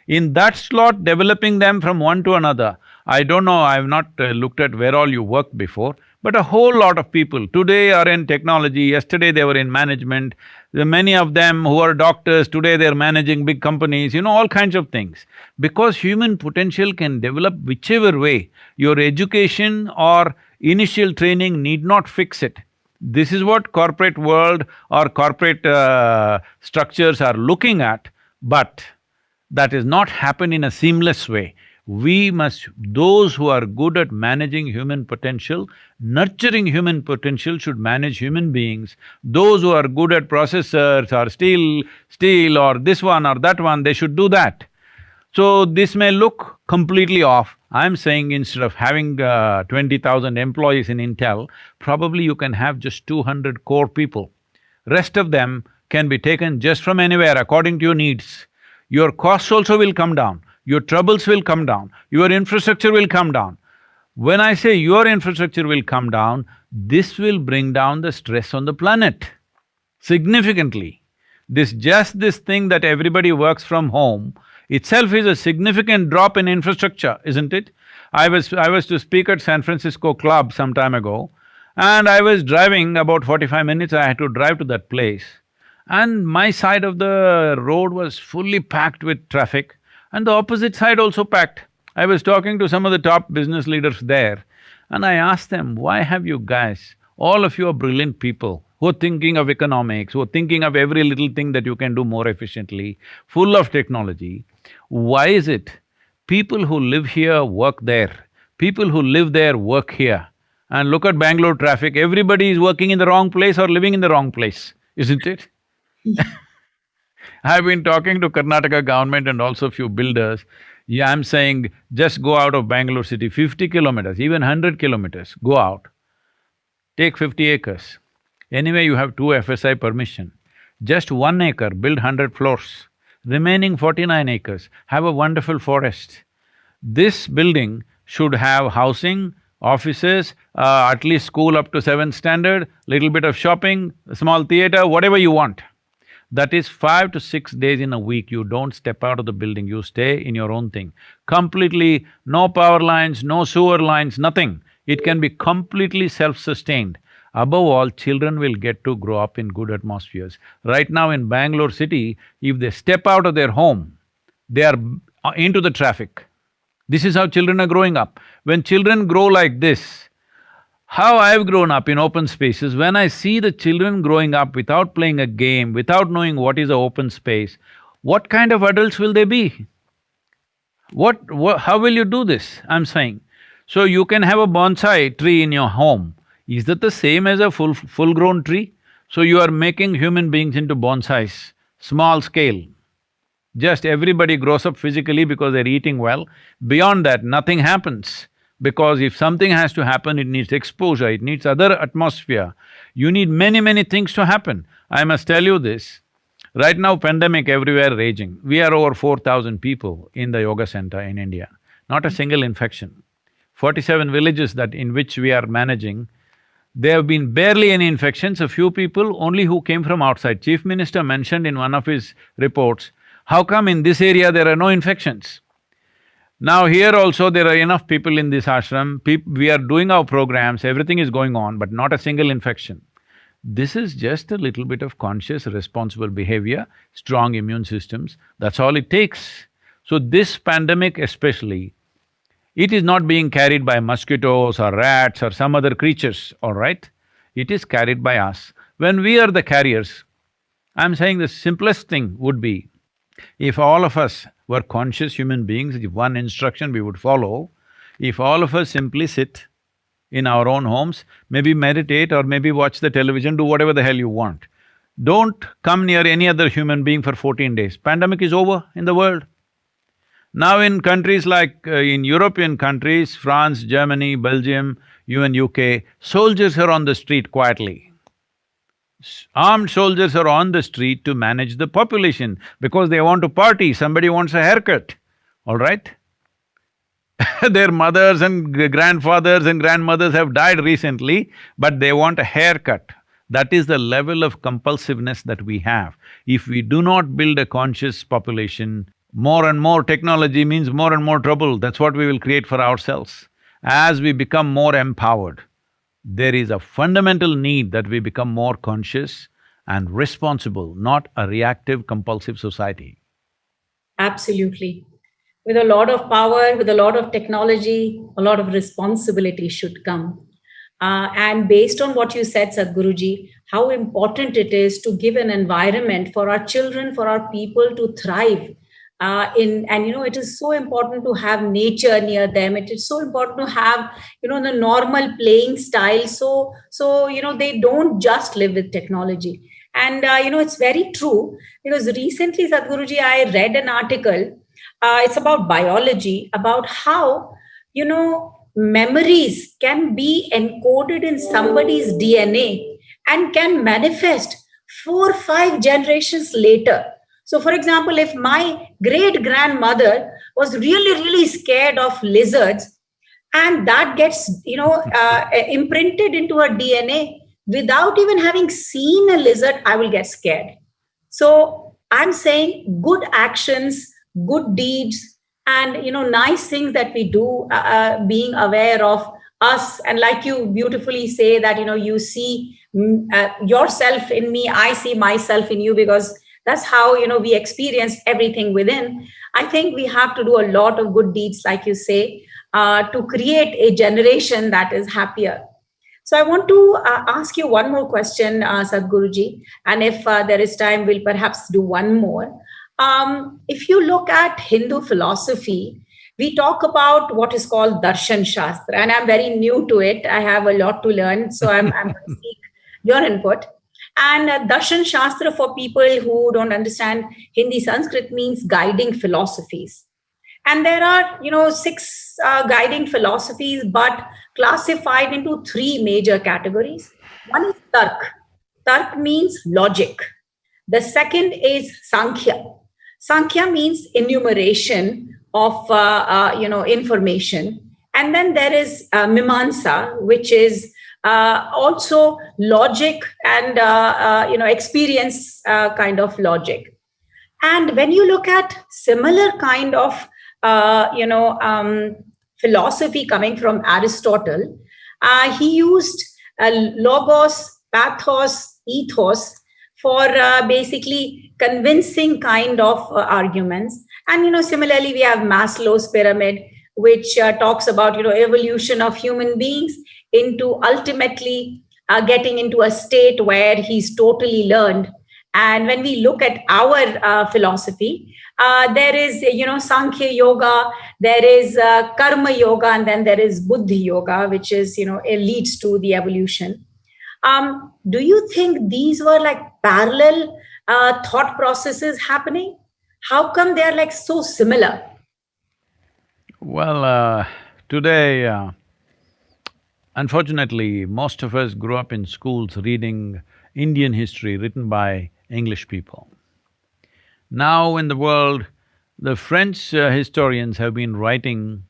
In that slot, developing them from one to another, I don't know, I've not looked at where all you worked before, but a whole lot of people today are in technology, yesterday they were in management, many of them who are doctors, today they're managing big companies, all kinds of things. Because human potential can develop whichever way, your education or initial training need not fix it. This is what corporate world or corporate structures are looking at, but that is not happen in a seamless way. Those who are good at managing human potential, nurturing human potential should manage human beings. Those who are good at processors or steel or this one or that one, they should do that. So this may look completely off. I'm saying instead of having 20,000 employees in Intel, probably you can have just 200 core people. Rest of them can be taken just from anywhere according to your needs. Your costs also will come down. Your troubles will come down, your infrastructure will come down. When I say your infrastructure will come down, this will bring down the stress on the planet significantly. This thing that everybody works from home itself is a significant drop in infrastructure, isn't it? I was to speak at San Francisco Club some time ago, and I was driving about 45 minutes, I had to drive to that place. And my side of the road was fully packed with traffic, and the opposite side also packed. I was talking to some of the top business leaders there, and I asked them, why have you guys, all of you are brilliant people who are thinking of economics, who are thinking of every little thing that you can do more efficiently, full of technology. Why is it people who live here work there, people who live there work here? And look at Bangalore traffic, everybody is working in the wrong place or living in the wrong place, isn't it? I've been talking to Karnataka government and also few builders. Yeah, I'm saying just go out of Bangalore city, 50 kilometers, even 100 kilometers, go out. Take 50 acres. Anyway, you have 2 FSI permission. Just 1 acre, build 100 floors. Remaining 49 acres, have a wonderful forest. This building should have housing, offices, at least school up to 7th standard, little bit of shopping, a small theater, whatever you want. That is 5 to 6 days in a week, you don't step out of the building, you stay in your own thing. Completely, no power lines, no sewer lines, nothing. It can be completely self-sustained. Above all, children will get to grow up in good atmospheres. Right now in Bangalore city, if they step out of their home, they are into the traffic. This is how children are growing up. When children grow like this, how I've grown up in open spaces, when I see the children growing up without playing a game, without knowing what is an open space, what kind of adults will they be? How will you do this? I'm saying. So you can have a bonsai tree in your home. Is that the same as a full-grown tree? So you are making human beings into bonsais, small scale. Just everybody grows up physically because they're eating well. Beyond that, nothing happens. Because if something has to happen, it needs exposure, it needs other atmosphere. You need many things to happen. I must tell you this, right now pandemic everywhere raging. We are over 4,000 people in the yoga center in India, not a single infection. 47 villages that in which we are managing, there have been barely any infections, a few people only who came from outside. Chief Minister mentioned in one of his reports, how come in this area there are no infections? Now here also there are enough people in this ashram, we are doing our programs, everything is going on, but not a single infection. This is just a little bit of conscious, responsible behavior, strong immune systems, that's all it takes. So this pandemic especially, it is not being carried by mosquitoes or rats or some other creatures, all right? It is carried by us. When we are the carriers, I'm saying the simplest thing would be, if all of us were conscious human beings, if one instruction we would follow, if all of us simply sit in our own homes, maybe meditate or maybe watch the television, do whatever the hell you want. Don't come near any other human being for 14 days. Pandemic is over in the world. Now in countries like in European countries, France, Germany, Belgium, even UK, soldiers are on the street quietly. Armed soldiers are on the street to manage the population because they want to party, somebody wants a haircut, all right? Their mothers and grandfathers and grandmothers have died recently, but they want a haircut. That is the level of compulsiveness that we have. If we do not build a conscious population, more and more technology means more and more trouble, that's what we will create for ourselves. As we become more empowered, there is a fundamental need that we become more conscious and responsible, not a reactive, compulsive society. Absolutely. With a lot of power, with a lot of technology, a lot of responsibility should come. And based on what you said, Sadhguruji, how important it is to give an environment for our children, for our people to thrive. And it is so important to have nature near them. It is so important to have the normal playing style. So they don't just live with technology. And it's very true, because recently, Sadhguruji, I read an article. It's about biology, about how memories can be encoded in somebody's DNA and can manifest 4 or 5 generations later. So, for example, if my great-grandmother was really scared of lizards, and that gets, imprinted into her DNA, without even having seen a lizard, I will get scared. So I'm saying good actions, good deeds, and nice things that we do, being aware of us, and like you beautifully say that you see yourself in me, I see myself in you, because that's how we experience everything within. I think we have to do a lot of good deeds, like you say, to create a generation that is happier. So I want to ask you one more question, Sadhguruji, and if there is time, we'll perhaps do one more. If you look at Hindu philosophy, we talk about what is called Darshan Shastra, and I'm very new to it. I have a lot to learn, so I'm going to seek your input. And Darshan Shastra, for people who don't understand Hindi, Sanskrit means guiding philosophies. And there are, 6 guiding philosophies, but classified into 3 major categories. One is Tark. Tark means logic. The second is Sankhya. Sankhya means enumeration of information, and then there is Mimamsa, which is also logic and experience kind of logic. And when you look at similar kind of philosophy coming from Aristotle, he used logos, pathos, ethos for basically convincing kind of arguments. And similarly, we have Maslow's pyramid, which talks about evolution of human beings into ultimately getting into a state where he's totally learned. And when we look at our philosophy, there is Sankhya Yoga, there is Karma Yoga, and then there is Buddhi Yoga, which is it leads to the evolution. Do you think these were like parallel thought processes happening? How come they are like so similar? Well, today, unfortunately, most of us grew up in schools reading Indian history written by English people. Now in the world, the French historians have been writing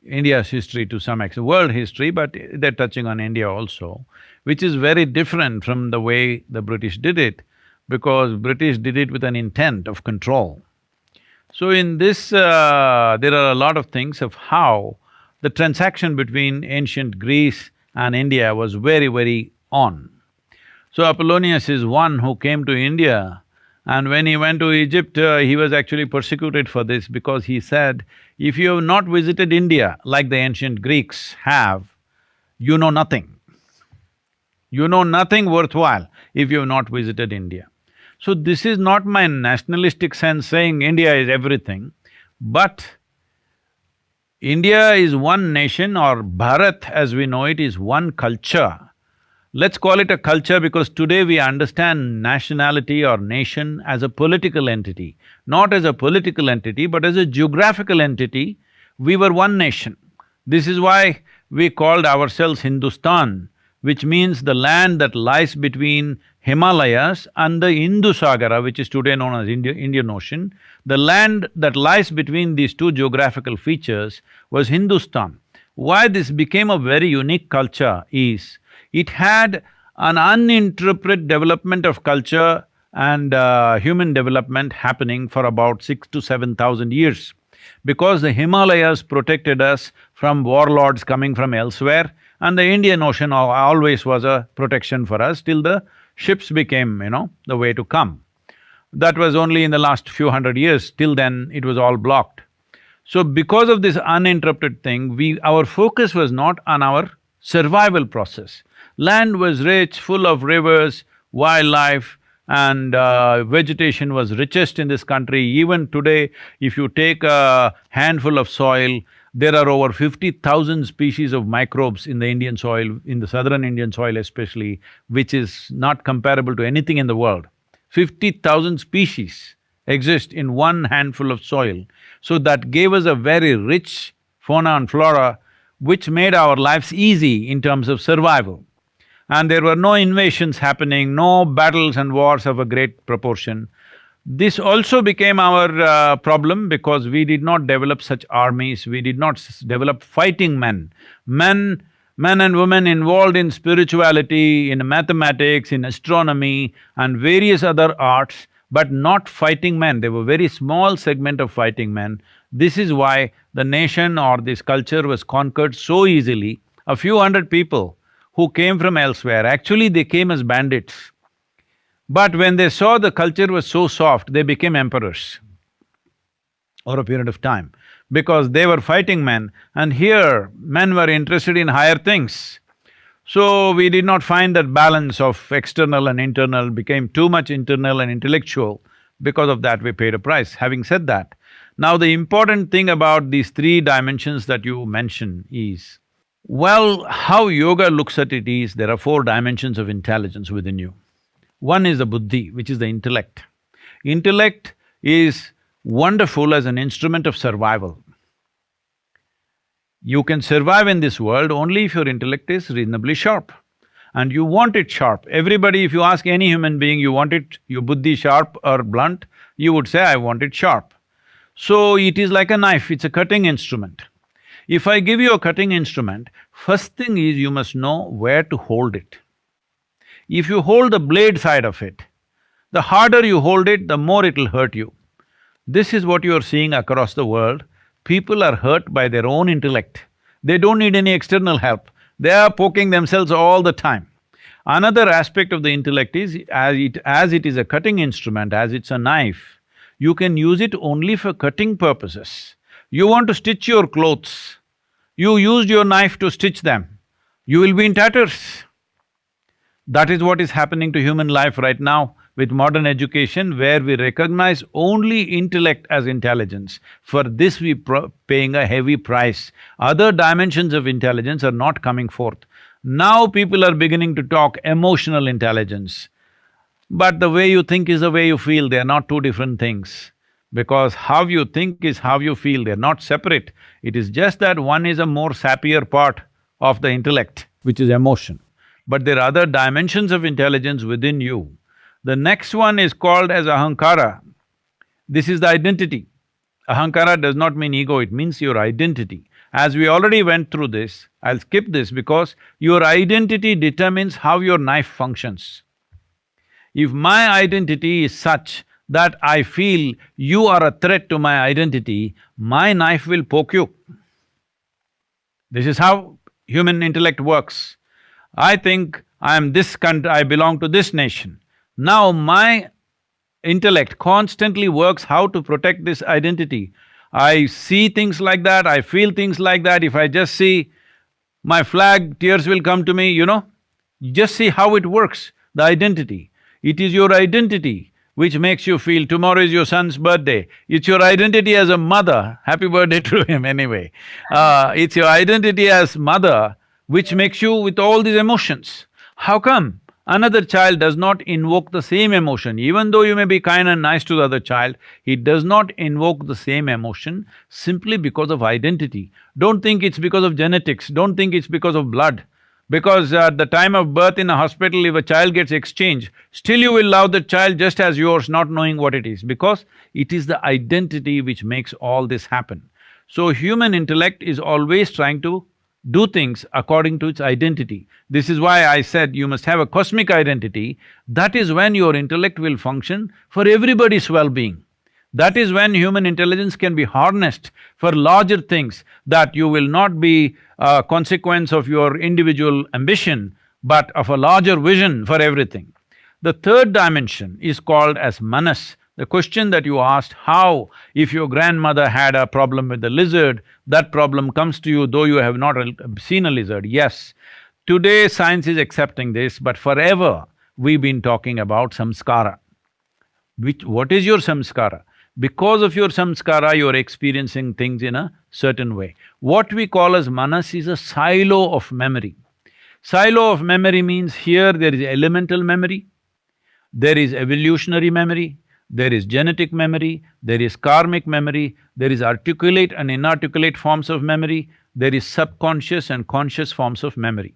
India's history to some extent, world history, but they're touching on India also, which is very different from the way the British did it, because British did it with an intent of control. So in this, there are a lot of things of how the transaction between ancient Greece and India was very, very on. So Apollonius is one who came to India, and when he went to Egypt, he was actually persecuted for this because he said, if you have not visited India like the ancient Greeks have, you know nothing. You know nothing worthwhile if you have not visited India. So this is not my nationalistic sense saying India is everything, but India is one nation, or Bharat as we know it is one culture. Let's call it a culture because today we understand nationality or nation as a political entity. Not as a political entity, but as a geographical entity, we were one nation. This is why we called ourselves Hindustan, which means the land that lies between Himalayas and the Indus-Sagara, which is today known as Indian Ocean. The land that lies between these two geographical features was Hindustan. Why this became a very unique culture is, it had an uninterrupted development of culture and human development happening for about 6 to 7,000 years. Because the Himalayas protected us from warlords coming from elsewhere, and the Indian Ocean always was a protection for us till the ships became, the way to come. That was only in the last few hundred years, till then it was all blocked. So because of this uninterrupted thing, our focus was not on our survival process. Land was rich, full of rivers, wildlife, and vegetation was richest in this country. Even today, if you take a handful of soil, there are over 50,000 species of microbes in the Indian soil, in the southern Indian soil especially, which is not comparable to anything in the world. 50,000 species exist in one handful of soil. So that gave us a very rich fauna and flora, which made our lives easy in terms of survival. And there were no invasions happening, no battles and wars of a great proportion. This also became our problem because we did not develop such armies, we did not develop fighting men. Men and women involved in spirituality, in mathematics, in astronomy and various other arts, but not fighting men. They were very small segment of fighting men. This is why the nation or this culture was conquered so easily. A few hundred people who came from elsewhere, actually they came as bandits. But when they saw the culture was so soft, they became emperors over a period of time, because they were fighting men, and here men were interested in higher things. So we did not find that balance of external and internal, became too much internal and intellectual. Because of that, we paid a price. Having said that, now the important thing about these three dimensions that you mentioned is, well, how yoga looks at it is, there are four dimensions of intelligence within you. One is the buddhi, which is the intellect. Intellect is wonderful as an instrument of survival. You can survive in this world only if your intellect is reasonably sharp. and you want it sharp. Everybody, if you ask any human being, you want it, your buddhi sharp or blunt, you would say, I want it sharp. So it is like a knife, it's a cutting instrument. If I give you a cutting instrument, first thing is you must know where to hold it. If you hold the blade side of it, the harder you hold it, the more it'll hurt you. This is what you're seeing across the world. People are hurt by their own intellect. They don't need any external help. They are poking themselves all the time. Another aspect of the intellect is, as it is a cutting instrument, as it's a knife, you can use it only for cutting purposes. You want to stitch your clothes, you used your knife to stitch them, you will be in tatters. That is what is happening to human life right now with modern education, where we recognize only intellect as intelligence. For this we paying a heavy price. Other dimensions of intelligence are not coming forth. Now people are beginning to talk emotional intelligence. But the way you think is the way you feel, they are not two different things. Because how you think is how you feel, they're not separate. It is just that one is a more sappier part of the intellect, which is emotion. But there are other dimensions of intelligence within you. The next one is called as ahankara. This is the identity. Ahankara does not mean ego, it means your identity. As we already went through this, I'll skip this because your identity determines how your knife functions. If my identity is such that I feel you are a threat to my identity, my knife will poke you. This is how human intellect works. I think I am this country, I belong to this nation. Now my intellect constantly works how to protect this identity. I see things like that, I feel things like that. If I just see my flag, tears will come to me, you know. Just see how it works, the identity. It is your identity which makes you feel tomorrow is your son's birthday. It's your identity as a mother, happy birthday to him anyway. It's your identity as mother which makes you with all these emotions. How come? Another child does not invoke the same emotion. Even though you may be kind and nice to the other child, he does not invoke the same emotion simply because of identity. Don't think it's because of genetics, don't think it's because of blood. Because at the time of birth in a hospital, if a child gets exchanged, still you will love the child just as yours, not knowing what it is, because it is the identity which makes all this happen. So human intellect is always trying to do things according to its identity. This is why I said you must have a cosmic identity. That is when your intellect will function for everybody's well-being. That is when human intelligence can be harnessed for larger things, that you will not be a consequence of your individual ambition, but of a larger vision for everything. The third dimension is called as manas. The question that you asked, how if your grandmother had a problem with the lizard, that problem comes to you though you have not seen a lizard. Yes, today science is accepting this, but forever we've been talking about samskara. What is your samskara? Because of your samskara, you're experiencing things in a certain way. What we call as manas is a silo of memory. Silo of memory means here there is elemental memory, there is evolutionary memory, there is genetic memory, there is karmic memory, there is articulate and inarticulate forms of memory, there is subconscious and conscious forms of memory.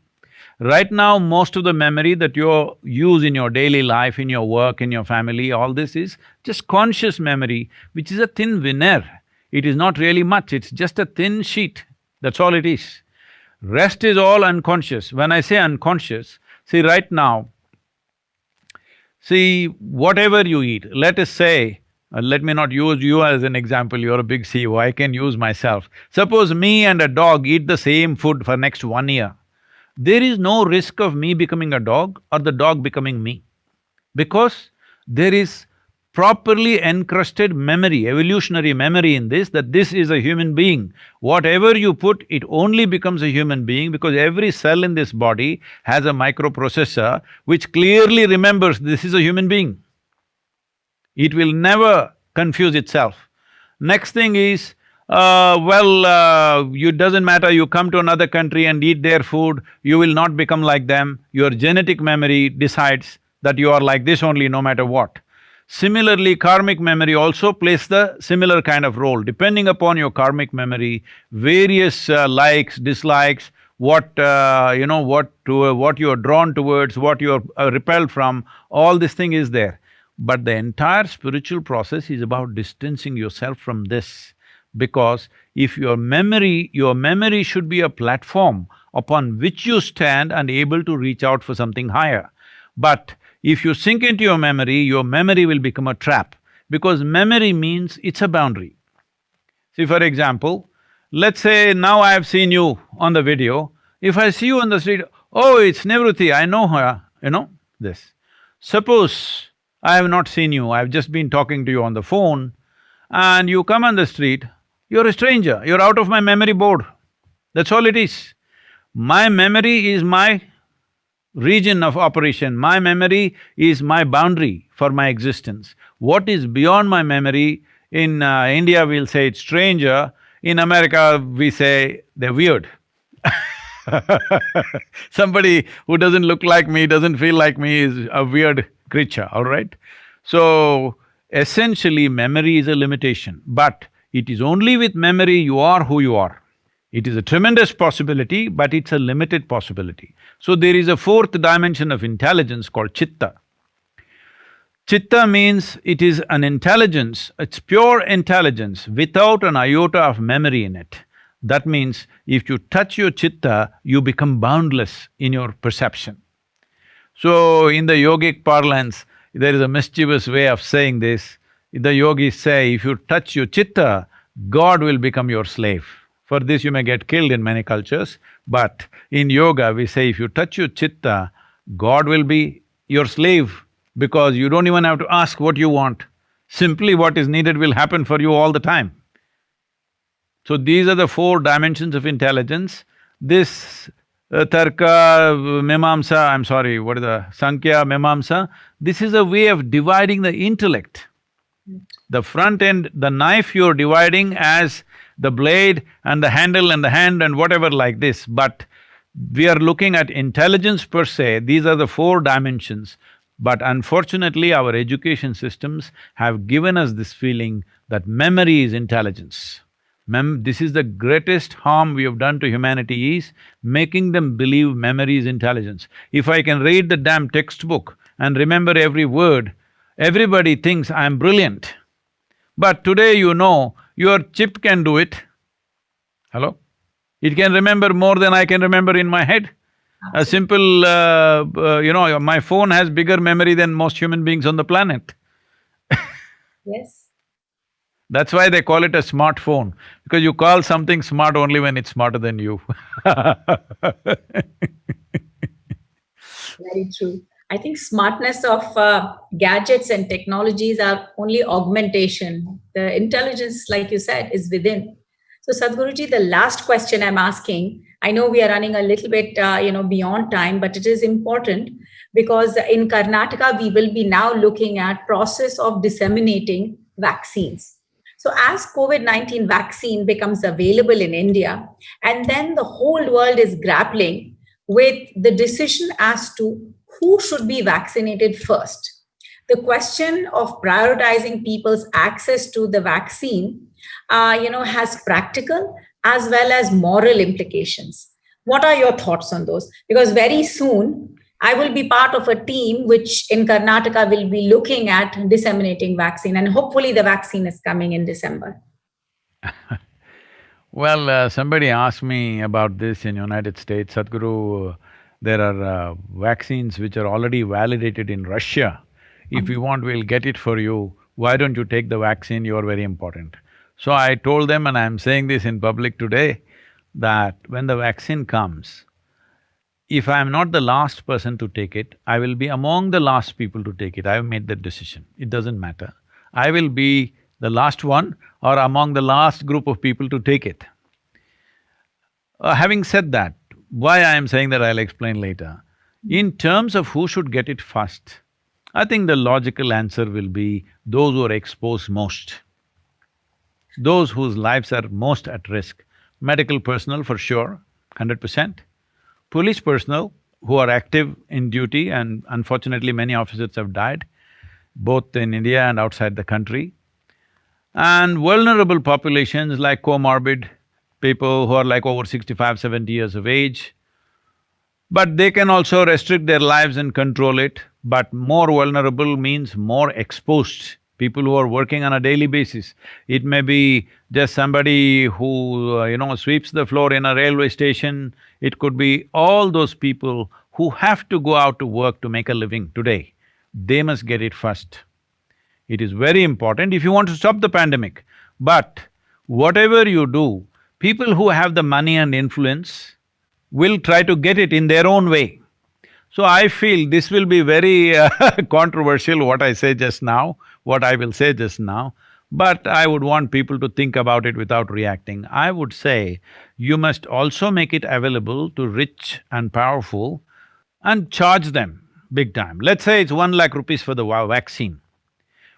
Right now, most of the memory that you use in your daily life, in your work, in your family, all this is just conscious memory, which is a thin veneer. It is not really much, it's just a thin sheet, that's all it is. Rest is all unconscious. When I say unconscious, see right now, see whatever you eat, let us say, let me not use you as an example, you're a big CEO, I can use myself. Suppose me and a dog eat the same food for next 1 year. There is no risk of me becoming a dog or the dog becoming me, because there is properly encrusted memory, evolutionary memory in this, that this is a human being. Whatever you put, it only becomes a human being, because every cell in this body has a microprocessor which clearly remembers this is a human being. It will never confuse itself. Next thing is, it doesn't matter, you come to another country and eat their food, you will not become like them. Your genetic memory decides that you are like this only no matter what. Similarly, karmic memory also plays the similar kind of role. Depending upon your karmic memory, various likes, dislikes, what you are drawn towards, what you are repelled from, all this thing is there. But the entire spiritual process is about distancing yourself from this. Because if your memory should be a platform upon which you stand and able to reach out for something higher. But if you sink into your memory will become a trap, because memory means it's a boundary. See, for example, let's say now I have seen you on the video, if I see you on the street, oh, it's Nivruti, I know her, this. Suppose I have not seen you, I've just been talking to you on the phone, and you come on the street, you're a stranger, you're out of my memory board. That's all it is. My memory is my region of operation, my memory is my boundary for my existence. What is beyond my memory, in India we'll say it's stranger, in America we say they're weird. Somebody who doesn't look like me, doesn't feel like me is a weird creature, all right? So, essentially memory is a limitation, but it is only with memory you are who you are. It is a tremendous possibility, but it's a limited possibility. So there is a fourth dimension of intelligence called chitta. Chitta means it is an intelligence, it's pure intelligence without an iota of memory in it. That means if you touch your chitta, you become boundless in your perception. So in the yogic parlance, there is a mischievous way of saying this. The yogis say, if you touch your chitta, God will become your slave. For this you may get killed in many cultures, but in yoga we say if you touch your chitta, God will be your slave, because you don't even have to ask what you want. Simply what is needed will happen for you all the time. So these are the four dimensions of intelligence. This Tarka, Sankhya, Mimamsa, this is a way of dividing the intellect. The front end, the knife you're dividing as the blade and the handle and the hand and whatever like this, but we are looking at intelligence per se, these are the four dimensions. But unfortunately, our education systems have given us this feeling that memory is intelligence. This is the greatest harm we have done to humanity, is making them believe memory is intelligence. If I can read the damn textbook and remember every word, everybody thinks I'm brilliant. But today your chip can do it. Hello? It can remember more than I can remember in my head. A simple, my phone has bigger memory than most human beings on the planet. Yes. That's why they call it a smartphone, because you call something smart only when it's smarter than you. Very true. I think smartness of gadgets and technologies are only augmentation. The intelligence, like you said, is within. So Sadhguruji, the last question I'm asking, I know we are running a little bit, beyond time, but it is important because in Karnataka, we will be now looking at process of disseminating vaccines. So as COVID-19 vaccine becomes available in India, and then the whole world is grappling with the decision as to who should be vaccinated first. The question of prioritizing people's access to the vaccine, has practical as well as moral implications. What are your thoughts on those? Because very soon, I will be part of a team which in Karnataka will be looking at disseminating vaccine, and hopefully the vaccine is coming in December. Well, somebody asked me about this in United States, Sadhguru, there are vaccines which are already validated in Russia. If you want, we'll get it for you. Why don't you take the vaccine? You're very important. So I told them, and I'm saying this in public today, that when the vaccine comes, if I'm not the last person to take it, I will be among the last people to take it. I've made that decision. It doesn't matter. I will be the last one or among the last group of people to take it. Having said that, why I am saying that I'll explain later. In terms of who should get it first, I think the logical answer will be those who are exposed most, those whose lives are most at risk. Medical personnel for sure, 100%. Police personnel who are active in duty, and unfortunately many officers have died, both in India and outside the country. And vulnerable populations like comorbid people who are like over 65, 70 years of age. But they can also restrict their lives and control it. But more vulnerable means more exposed. People who are working on a daily basis. It may be just somebody who, sweeps the floor in a railway station. It could be all those people who have to go out to work to make a living today. They must get it first. It is very important if you want to stop the pandemic. But whatever you do, people who have the money and influence will try to get it in their own way. So I feel this will be very controversial, what I say just now, what I will say just now, but I would want people to think about it without reacting. I would say you must also make it available to rich and powerful and charge them big time. Let's say it's 1 lakh rupees for the vaccine.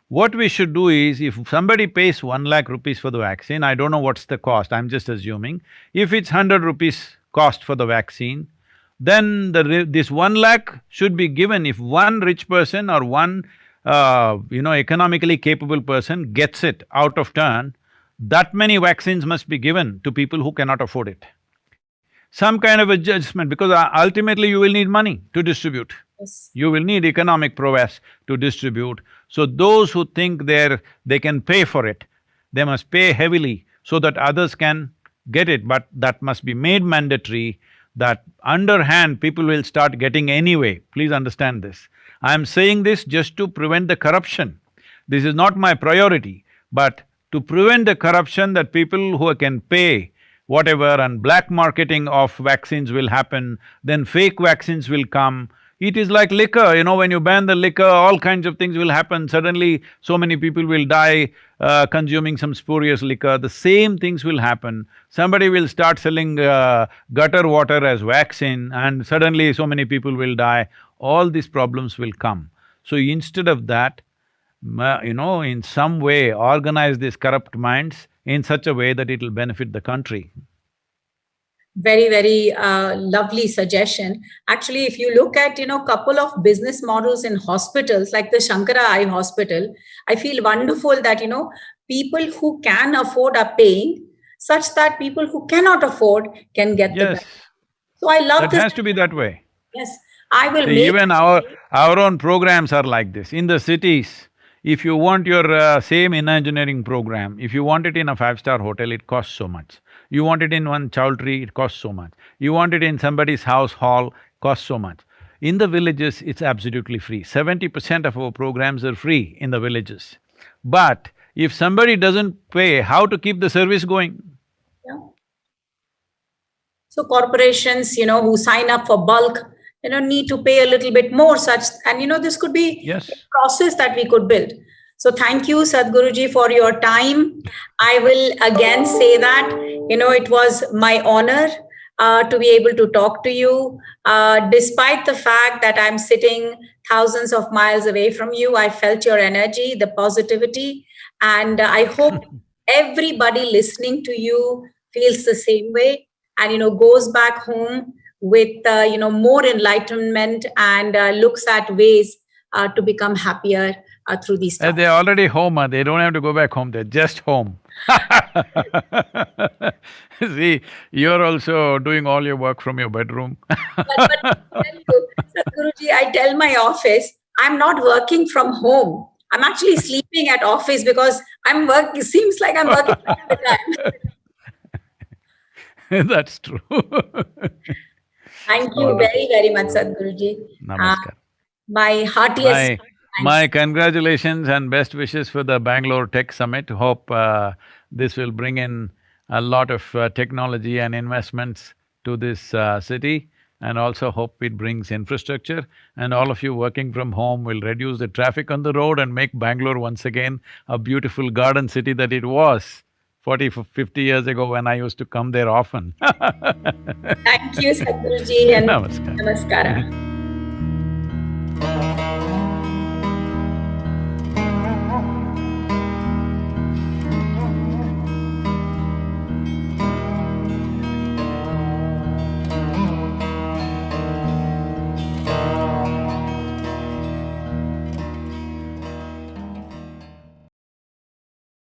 What we should do is, if somebody pays 1 lakh rupees for the vaccine, I don't know what's the cost, I'm just assuming, if it's 100 rupees cost for the vaccine, then this 1 lakh should be given. If one rich person or one, economically capable person gets it out of turn, that many vaccines must be given to people who cannot afford it. Some kind of adjustment, because ultimately you will need money to distribute. Yes. You will need economic prowess to distribute. So those who think they can pay for it, they must pay heavily so that others can get it, but that must be made mandatory, that underhand people will start getting anyway. Please understand this. I'm saying this just to prevent the corruption. This is not my priority, but to prevent the corruption, that people who can pay whatever, and black marketing of vaccines will happen, then fake vaccines will come. It is like liquor, when you ban the liquor, all kinds of things will happen. Suddenly, so many people will die consuming some spurious liquor. The same things will happen. Somebody will start selling gutter water as vaccine, and suddenly so many people will die. All these problems will come. So instead of that, in some way organize these corrupt minds in such a way that it'll benefit the country. Very, very lovely suggestion. Actually, if you look at, couple of business models in hospitals, like the Shankara Eye Hospital, I feel wonderful that, people who can afford are paying, such that people who cannot afford can get the Yes, benefit. So I love that this. has to be that way. Yes, I will See, make… even our own programs are like this. In the cities, if you want your same in engineering program, if you want it in a five-star hotel, it costs so much. You want it in one chowdhury, it costs so much. You want it in somebody's house hall, costs so much. In the villages, it's absolutely free. 70% of our programs are free in the villages. But if somebody doesn't pay, how to keep the service going? Yeah. So corporations, who sign up for bulk, need to pay a little bit more such… and, this could be Yes. a process that we could build. So thank you, Sadhguruji, for your time. I will again say that, it was my honor to be able to talk to you. Despite the fact that I'm sitting thousands of miles away from you, I felt your energy, the positivity, and I hope everybody listening to you feels the same way, and, goes back home with, more enlightenment, and looks at ways to become happier through these times. They're already home, they don't have to go back home, they're just home. See, you're also doing all your work from your bedroom. But tell you, Sadhguruji, I tell my office, I'm not working from home. I'm actually sleeping at office because I'm working… it seems like I'm working all the time. That's true. Thank you very, very much, Sadhguruji. Namaskar. My heartiest… My congratulations and best wishes for the Bengaluru Tech Summit. Hope this will bring in a lot of technology and investments to this city, and also hope it brings infrastructure, and all of you working from home will reduce the traffic on the road and make Bangalore once again a beautiful garden city that it was 40–50 years ago when I used to come there often. Thank you, Sadhguruji, and Namaskar. namaskara.